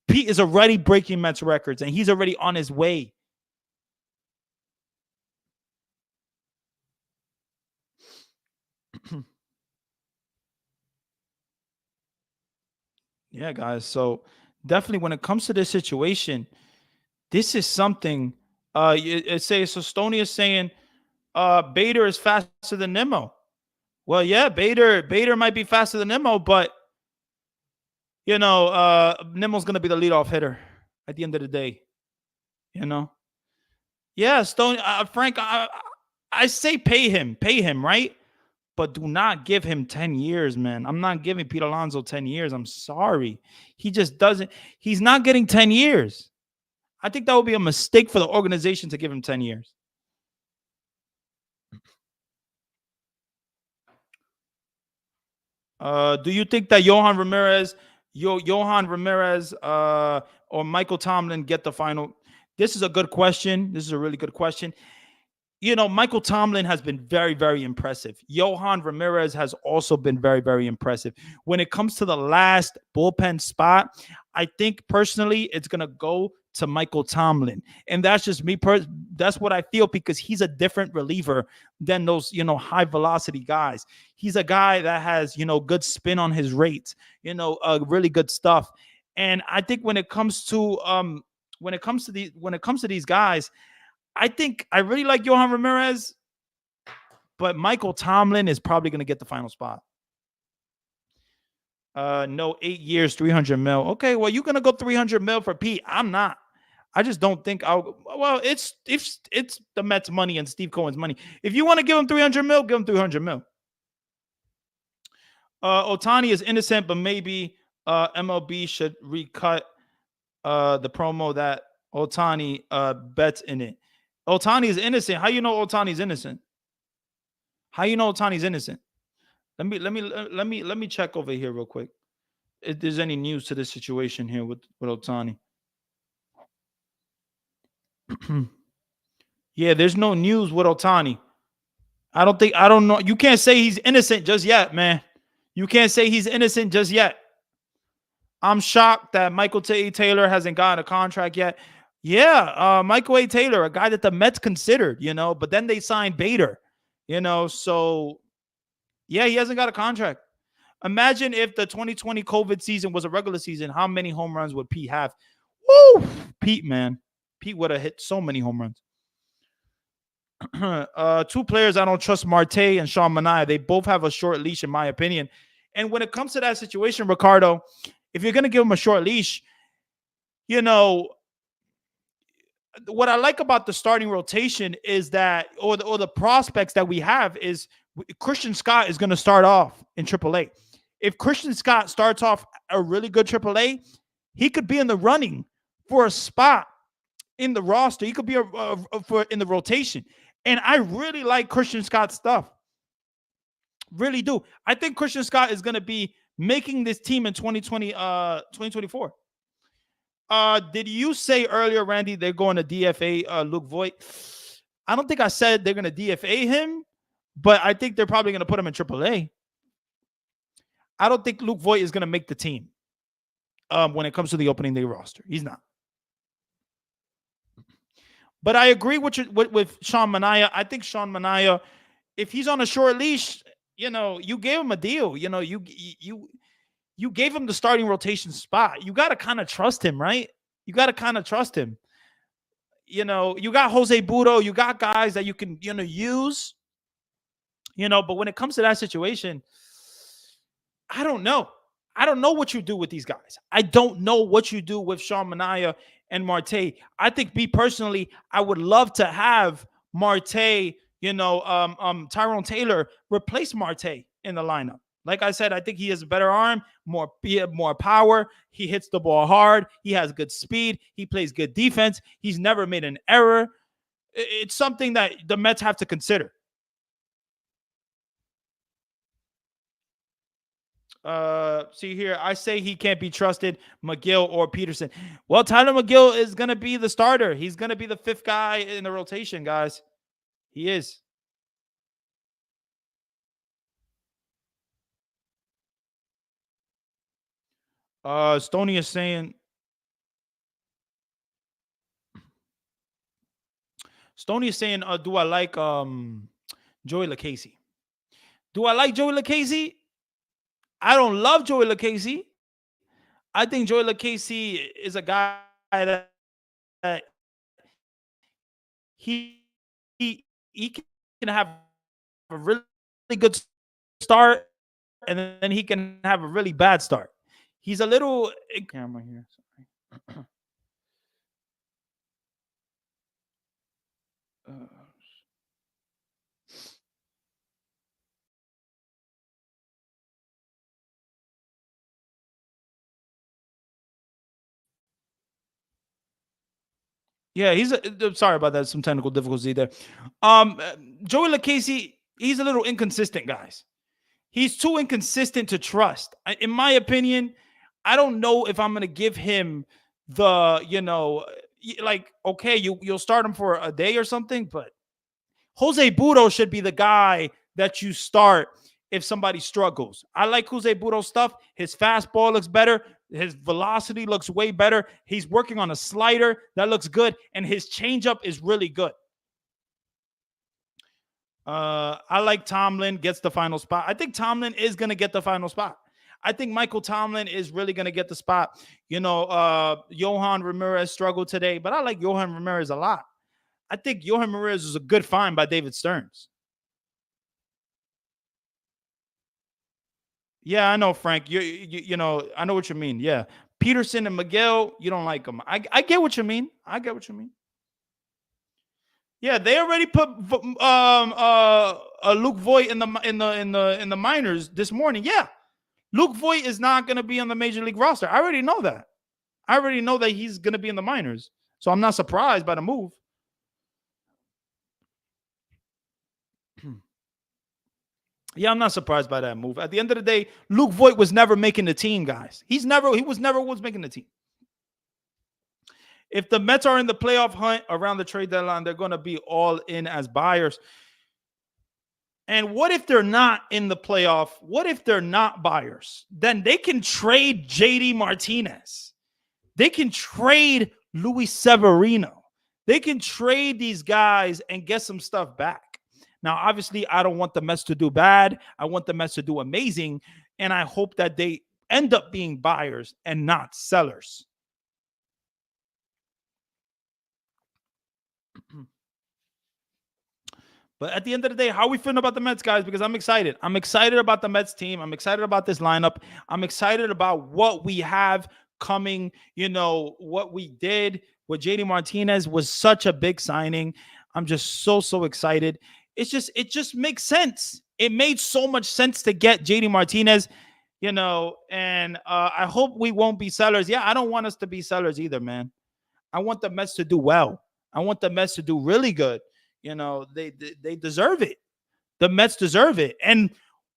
Pete is already breaking Mets records, and he's already on his way. Yeah, guys. So definitely when it comes to this situation, this is something it says so Stoney is saying Bader is faster than Nimmo. Well, yeah, Bader might be faster than Nimmo, but Nimmo's gonna be the leadoff hitter at the end of the day. Yeah, Stoney, Frank, I say pay him, right? But do not give him 10 years, man. I'm not giving Pete Alonso 10 years. I'm sorry. He just doesn't. He's not getting 10 years. I think that would be a mistake for the organization to give him 10 years. Do you think that Johan Ramirez, or Michael Tomlin get the final? This is a good question. This is a really good question. Michael Tomlin has been very, very impressive. Johan Ramirez has also been very, very impressive. When it comes to the last bullpen spot, I think personally it's gonna go to Michael Tomlin, and that's just me. That's what I feel because he's a different reliever than those high velocity guys. He's a guy that has good spin on his rates, really good stuff. And I think when it comes to these guys, I think I really like Johan Ramirez, but Michael Tomlin is probably going to get the final spot. No, 8 years, 300 mil. Okay, well, you're going to go 300 mil for Pete. I'm not. I just don't think I'll. Well, it's the Mets' money and Steve Cohen's money. If you want to give him 300 mil, give him 300 mil. Otani is innocent, but maybe MLB should recut the promo that Otani bets in it. Otani is innocent. How you know Otani's innocent? How you know Otani's innocent? Let me check over here real quick. If there's any news to this situation here with Otani. Yeah, there's no news with Otani. I don't know. You can't say he's innocent just yet, man. You can't say he's innocent just yet. I'm shocked that Michael A. Taylor hasn't gotten a contract yet. Yeah, Michael A. Taylor, a guy that the Mets considered, but then they signed Bader, so yeah, he hasn't got a contract. Imagine if the 2020 COVID season was a regular season, how many home runs would Pete have? Woo! Pete, man. Pete would have hit so many home runs. Two players I don't trust, Marte and Sean Manaea. They both have a short leash, in my opinion. And when it comes to that situation, Ricardo, if you're going to give them a short leash, what I like about the starting rotation is that, or the prospects that we have, is Christian Scott is going to start off in AAA. If Christian Scott starts off a really good AAA, he could be in the running for a spot in the roster. He could be in the rotation. And I really like Christian Scott's stuff. Really do. I think Christian Scott is going to be making this team in 2024. Did you say earlier, Randy, they're going to DFA Luke Voit? I don't think I said they're going to DFA him, but I think they're probably going to put him in AAA. I don't think Luke Voit is going to make the team when it comes to the opening day roster. He's not. But I agree with Sean Manaea. I think Sean Manaea, if he's on a short leash, you gave him a deal. You gave him the starting rotation spot. You got to kind of trust him, right? You got to kind of trust him. You got Jose Burro. You got guys that you can, use. But when it comes to that situation, I don't know. I don't know what you do with these guys. I don't know what you do with Sean Manaea and Marte. I think, me personally, I would love to have Marte, Tyrone Taylor replace Marte in the lineup. Like I said, I think he has a better arm, more power. He hits the ball hard. He has good speed. He plays good defense. He's never made an error. It's something that the Mets have to consider. See here, I say he can't be trusted, McGill or Peterson. Well, Tyler McGill is going to be the starter. He's going to be the fifth guy in the rotation, guys. He is. Stoney is saying do I like Joey Lucchesi? Do I like Joey Lucchesi? I don't love Joey Lucchesi. I think Joey Lucchesi is a guy that he can have a really good start, and then he can have a really bad start. He's a little camera here. Sorry. Yeah, sorry about that. Some technical difficulty there. Joey Lucchesi, he's a little inconsistent, guys. He's too inconsistent to trust. In my opinion, I don't know if I'm going to give him the, like, okay, you'll start him for a day or something, but Jose Burro should be the guy that you start if somebody struggles. I like Jose Burro's stuff. His fastball looks better. His velocity looks way better. He's working on a slider that looks good, and his changeup is really good. I like Tomlin gets the final spot. I think Tomlin is going to get the final spot. I think Michael Tomlin is really going to get the spot. Johan Ramirez struggled today, but I like Johan Ramirez a lot. I think Johan Ramirez is a good find by David Stearns. Yeah, I know, Frank. I know what you mean. Yeah, Peterson and Miguel, you don't like them. I get what you mean. I get what you mean. Yeah, they already put Luke Voigt in the minors this morning. Yeah, Luke Voigt is not going to be on the major league roster. I already know that. I already know that he's going to be in the minors, so I'm not surprised by the move. Yeah, I'm not surprised by that move. At the end of the day, Luke Voigt was never making the team, guys. He was never making the team. If the Mets are in the playoff hunt around the trade deadline, they're going to be all in as buyers. And what if they're not in the playoff? What if they're not buyers? Then they can trade JD Martinez. They can trade Luis Severino. They can trade these guys and get some stuff back. Now, obviously, I don't want the Mets to do bad. I want the Mets to do amazing. And I hope that they end up being buyers and not sellers. But at the end of the day, how are we feeling about the Mets, guys? Because I'm excited. I'm excited about the Mets team. I'm excited about this lineup. I'm excited about what we have coming. What we did with JD Martinez was such a big signing. I'm just so excited. It just makes sense. It made so much sense to get JD Martinez, and I hope we won't be sellers. Yeah, I don't want us to be sellers either, man. I want the Mets to do well. I want the Mets to do really good. They deserve it. The Mets deserve it. And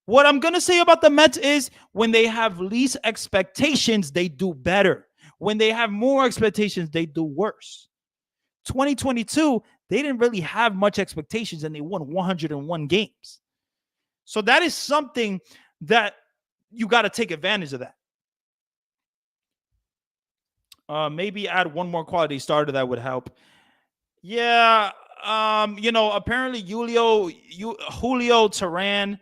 what I'm going to say about the Mets is when they have least expectations, they do better. When they have more expectations, they do worse. 2022, they didn't really have much expectations and they won 101 games. So that is something that you got to take advantage of that. Maybe add one more quality starter that would help. Yeah, apparently Julio Teheran,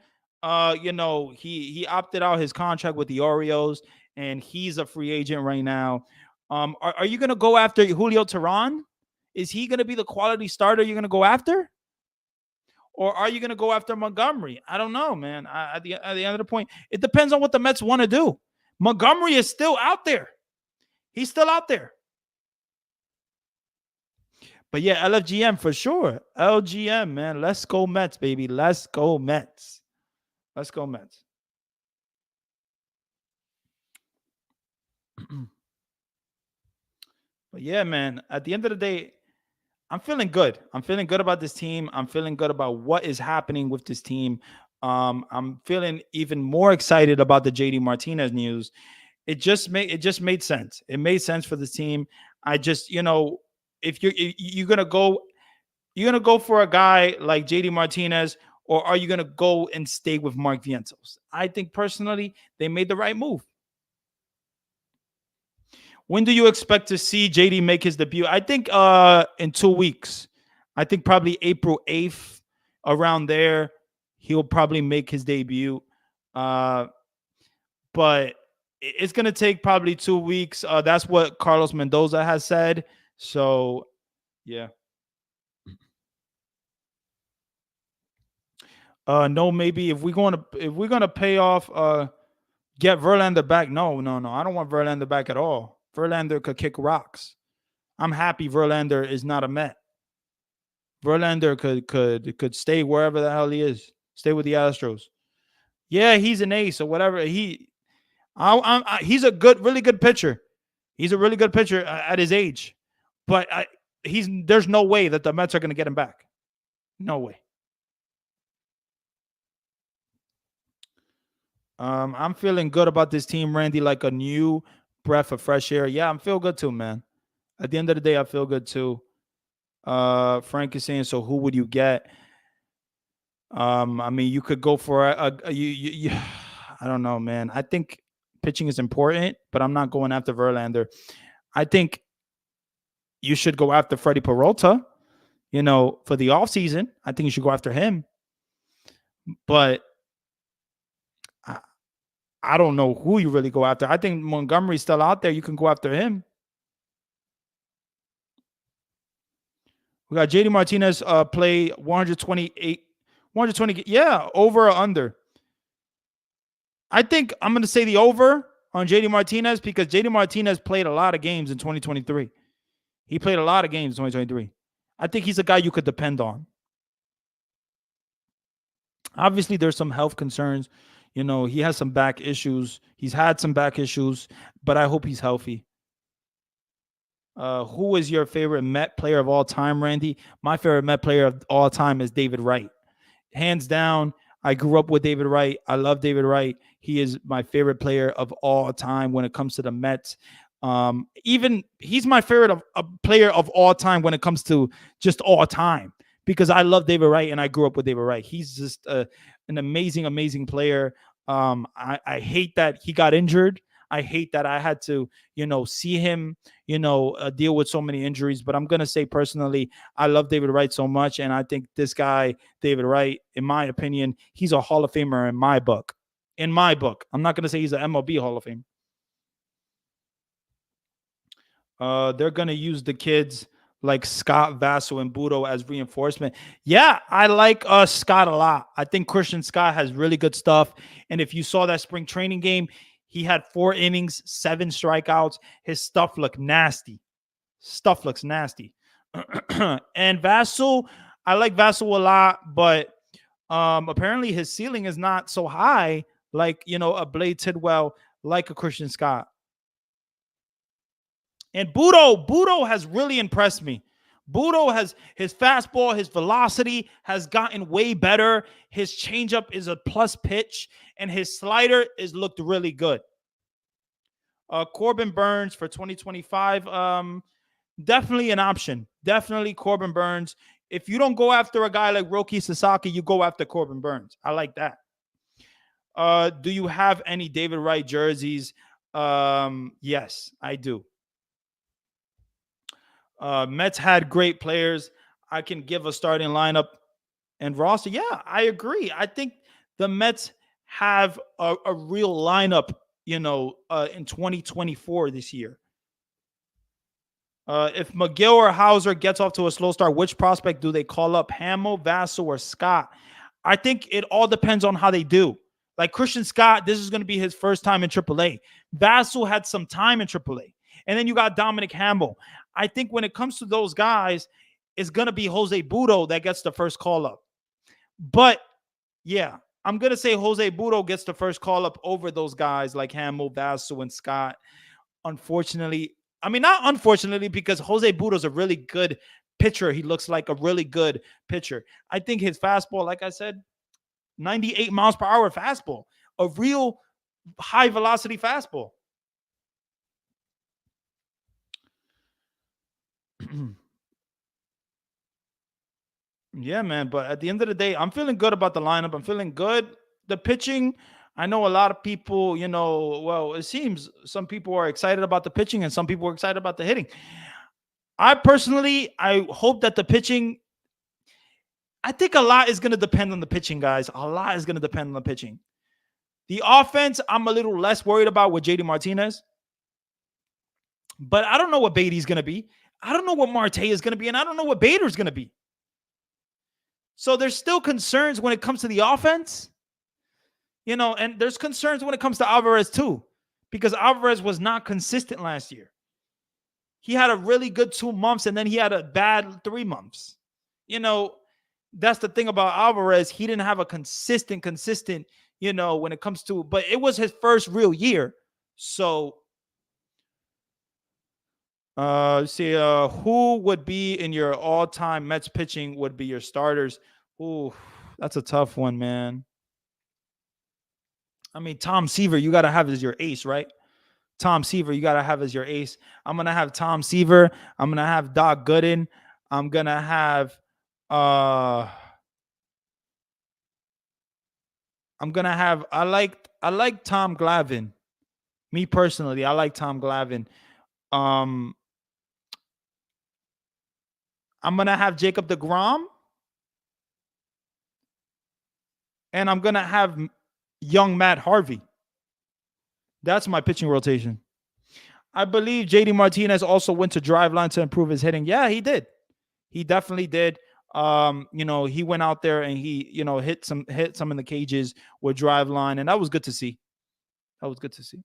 he opted out his contract with the Orioles, and he's a free agent right now. Are you gonna go after Julio Teheran? Is he gonna be the quality starter you're gonna go after, or are you gonna go after Montgomery? I don't know, man. At the end of the point, it depends on what the Mets want to do. Montgomery is still out there. He's still out there. But yeah, LFGM for sure. LGM, man. Let's go Mets, baby. Let's go Mets. Let's go Mets. But yeah, man, at the end of the day, I'm feeling good. I'm feeling good about this team. I'm feeling good about what is happening with this team. I'm feeling even more excited about the JD Martinez news. It just made sense. It made sense for the team. I just, if you're gonna go for a guy like JD Martinez, or are you gonna go and stay with Mark Veintos? I think personally they made the right move. When do you expect to see JD make his debut? I think in 2 weeks. I think probably April 8th, around there, he'll probably make his debut. But it's gonna take probably 2 weeks. That's what Carlos Mendoza has said. So yeah. No, maybe if we're gonna pay off get Verlander back. No. I don't want Verlander back at all. Verlander could kick rocks. I'm happy Verlander is not a Met. Verlander could stay wherever the hell he is. Stay with the Astros. Yeah, he's an ace or whatever. He's a really good pitcher. He's a really good pitcher at his age, but there's no way that the Mets are going to get him back. No way. I'm feeling good about this team, Randy, like a new breath of fresh air. Yeah, I'm feel good too, man. At the end of the day, I feel good too. Frank is saying, so who would you get? I mean, you could go for I don't know, man. I think pitching is important, but I'm not going after Verlander. I think you should go after Freddie Peralta, for the offseason. I think you should go after him. But I, I don't know who you really go after. I think Montgomery's still out there. You can go after him. We got JD Martinez play 128, 120. Yeah, over or under. I think I'm going to say the over on JD Martinez because JD Martinez played a lot of games in 2023. He played a lot of games in 2023. I think he's a guy you could depend on. Obviously, there's some health concerns. He has some back issues. He's had some back issues, but I hope he's healthy. Who is your favorite Met player of all time, Randy? My favorite Met player of all time is David Wright. Hands down, I grew up with David Wright. I love David Wright. He is my favorite player of all time when it comes to the Mets. Even he's my favorite of a player of all time when it comes to just all time because I love David Wright and I grew up with David Wright. He's just an amazing, amazing player. I hate that he got injured. I hate that I had to, see him, deal with so many injuries. But I'm going to say personally, I love David Wright so much. And I think this guy, David Wright, in my opinion, he's a Hall of Famer in my book. In my book. I'm not going to say he's an MLB Hall of Fame. They're going to use the kids like Scott, Vassell, and Budo as reinforcement. Yeah, I like Scott a lot. I think Christian Scott has really good stuff. And if you saw that spring training game, he had 4 innings, 7 strikeouts. His stuff looked nasty. Stuff looks nasty. And Vassell, I like Vassell a lot, but apparently his ceiling is not so high like, a Blade Tidwell, like a Christian Scott. And Budo has really impressed me. Budo has his fastball, his velocity has gotten way better. His changeup is a plus pitch, and his slider is looked really good. Corbin Burns for 2025, definitely an option. Definitely Corbin Burns. If you don't go after a guy like Roki Sasaki, you go after Corbin Burns. I like that. Do you have any David Wright jerseys? Yes, I do. Mets had great players. I can give a starting lineup and roster. Yeah, I agree. I think the Mets have a real lineup, in 2024 this year. If McGill or Hauser gets off to a slow start, which prospect do they call up? Hamill, Vassell, or Scott? I think it all depends on how they do. Like Christian Scott, this is going to be his first time in AAA. Vassell had some time in AAA. And then you got Dominic Hamill. I think when it comes to those guys, it's going to be Jose Budo that gets the first call up. But yeah, I'm going to say Jose Budo gets the first call up over those guys like Hamill, Vassell, and Scott. Unfortunately, I mean, not unfortunately, because Jose Budo's a really good pitcher. He looks like a really good pitcher. I think his fastball, like I said, 98 miles per hour fastball, a real high velocity fastball. Yeah, man. But at the end of the day, I'm feeling good about the lineup. I'm feeling good. The pitching, I know a lot of people, well, it seems some people are excited about the pitching and some people are excited about the hitting. I hope that the pitching, I think a lot is going to depend on the pitching, guys. A lot is going to depend on the pitching. The offense, I'm a little less worried about with JD Martinez. But I don't know what Beatty's going to be. I don't know what Marte is going to be. And I don't know what Bader's going to be. So there's still concerns when it comes to the offense, and there's concerns when it comes to Alvarez too, because Alvarez was not consistent last year. He had a really good 2 months and then he had a bad 3 months. That's the thing about Alvarez. He didn't have a consistent, when it comes to, but it was his first real year. So, who would be in your all-time Mets pitching would be your starters? Ooh, that's a tough one, man. I mean, Tom Seaver, you got to have as your ace, right? Tom Seaver, you got to have as your ace. I'm going to have Tom Seaver. I'm going to have Doc Gooden. I'm going to have, uh, I like Tom Glavine. Me personally, I like Tom Glavine. Um, I'm going to have Jacob DeGrom, and I'm going to have young Matt Harvey. That's my pitching rotation. I believe JD Martinez also went to Driveline to improve his hitting. Yeah, he did. He definitely did. He went out there and he, hit some in the cages with Driveline, and that was good to see. That was good to see.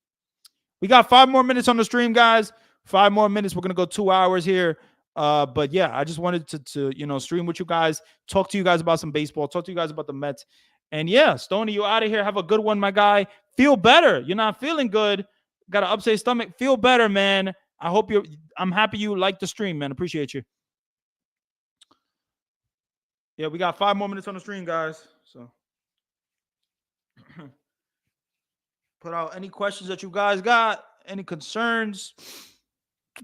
We got 5 more minutes on the stream, guys. 5 more minutes. We're gonna go 2 hours here. But yeah, I just wanted to stream with you guys, talk to you guys about some baseball, talk to you guys about the Mets. And yeah, Stoney, you out of here. Have a good one, my guy. Feel better. You're not feeling good. Got an upset stomach. Feel better, man. I'm happy you like the stream, man. Appreciate you. Yeah, we got 5 more minutes on the stream, guys. So put out any questions that you guys got, any concerns,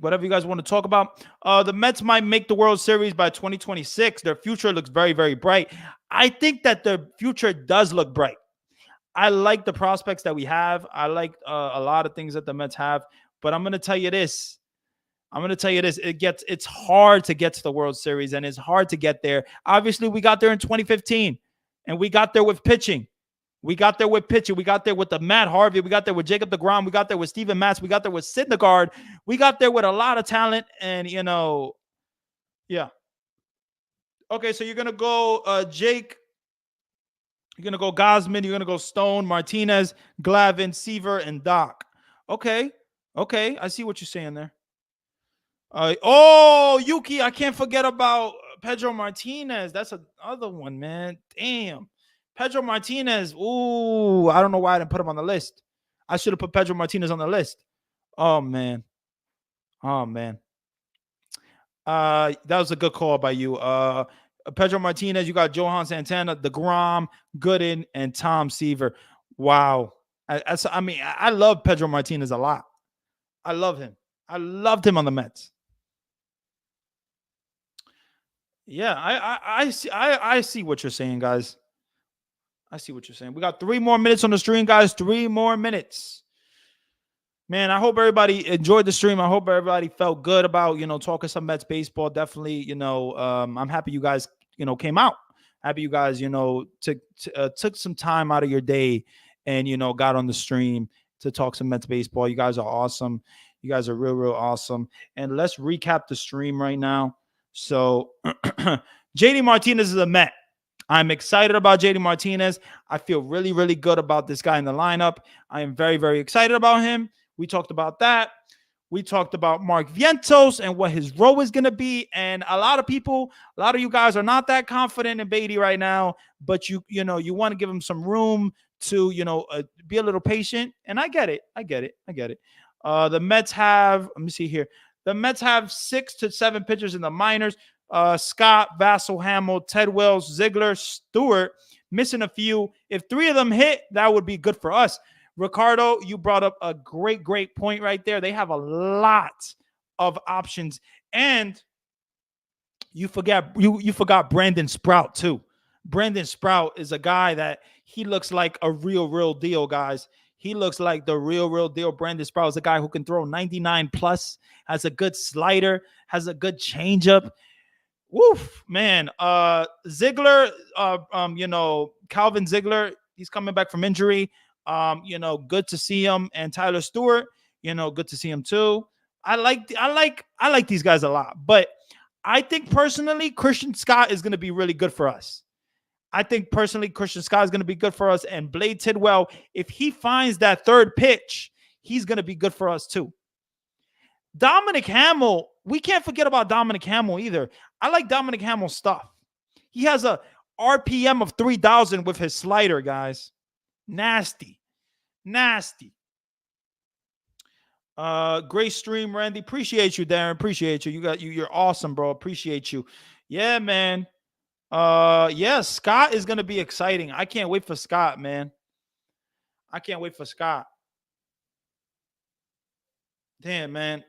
whatever you guys want to talk about. The Mets might make the World Series by 2026. Their future looks very, very bright. I think that their future does look bright. I like the prospects that we have. I like a lot of things that the Mets have. But I'm going to tell you this. It's hard to get to the World Series, and it's hard to get there. Obviously, we got there in 2015, and we got there with pitching. We got there with pitching. We got there with the Matt Harvey. We got there with Jacob DeGrom. We got there with Steven Matz. We got there with Syndergaard. We got there with a lot of talent, and yeah. Okay, so you're gonna go Jake. You're gonna go Gosman. You're gonna go Stone, Martinez, Glavin, Seaver, and Doc. Okay, I see what you're saying there. Yuki, I can't forget about Pedro Martinez. That's another one, man. Damn. Pedro Martinez. Ooh, I don't know why I didn't put him on the list. I should have put Pedro Martinez on the list. Oh, man. That was a good call by you. Pedro Martinez, you got Johan Santana, DeGrom, Gooden, and Tom Seaver. Wow. I love Pedro Martinez a lot. I love him. I loved him on the Mets. Yeah, I see what you're saying, guys. I see what you're saying. We got 3 more minutes on the stream, guys. 3 more minutes. Man, I hope everybody enjoyed the stream. I hope everybody felt good about, talking some Mets baseball. Definitely, I'm happy you guys, came out. Happy you guys, took some time out of your day and, got on the stream to talk some Mets baseball. You guys are awesome. You guys are real, real awesome. And let's recap the stream right now. So JD Martinez is a Met. I'm excited about JD Martinez. I feel really, really good about this guy in the lineup. I am very, very excited about him. We talked about that. We talked about Mark Veintos and what his role is going to be. And a lot of you guys are not that confident in Beatty right now, but you want to give him some room to, be a little patient. And I get it. The Mets have, let me see here. The Mets have 6 to 7 pitchers in the minors. Scott, Vassell, Hamill, Ted Wells, Ziegler, Stewart, missing a few. If 3 of them hit, that would be good for us. Ricardo, you brought up a great, great point right there. They have a lot of options. And you forgot Brandon Sprout, too. Brandon Sprout is a guy that he looks like a real, real deal, guys. He looks like the real, real deal. Brandon Sprout is a guy who can throw 99 plus, has a good slider, has a good changeup. Woof, man. Ziegler, Calvin Ziegler, he's coming back from injury. Good to see him. And Tyler Stewart, good to see him too. I like these guys a lot. But I think personally, Christian Scott is going to be really good for us. Christian Scott is going to be good for us. And Blade Tidwell, if he finds that third pitch, he's going to be good for us too. Dominic Hamill, we can't forget about Dominic Hamill either. I like Dominic Hamill's stuff. He has a RPM of 3,000 with his slider, guys. Nasty. Great stream, Randy. Appreciate you, Darren. Appreciate you. You're awesome, bro. Appreciate you. Yeah, man. Scott is gonna be exciting. I can't wait for Scott, man. I can't wait for Scott. Damn, man.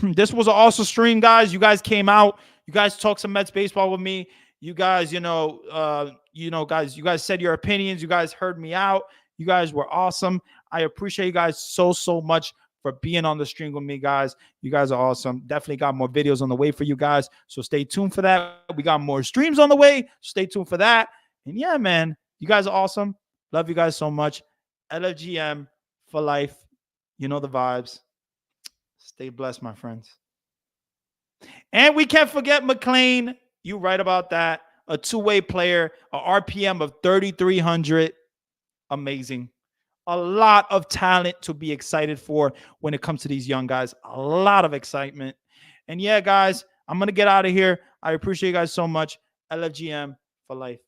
This was an awesome stream, guys. You guys came out. You guys talked some Mets baseball with me. You guys, guys, you guys said your opinions. You guys heard me out. You guys were awesome. I appreciate you guys so much for being on the stream with me, guys. You guys are awesome. Definitely got more videos on the way for you guys. So stay tuned for that. We got more streams on the way. Stay tuned for that. And yeah, man, you guys are awesome. Love you guys so much. LFGM for life. You know the vibes. Stay blessed, my friends. And we can't forget McLean. You right about that. A two-way player, a RPM of 3,300. Amazing. A lot of talent to be excited for when it comes to these young guys. A lot of excitement. And yeah, guys, I'm going to get out of here. I appreciate you guys so much. LFGM for life.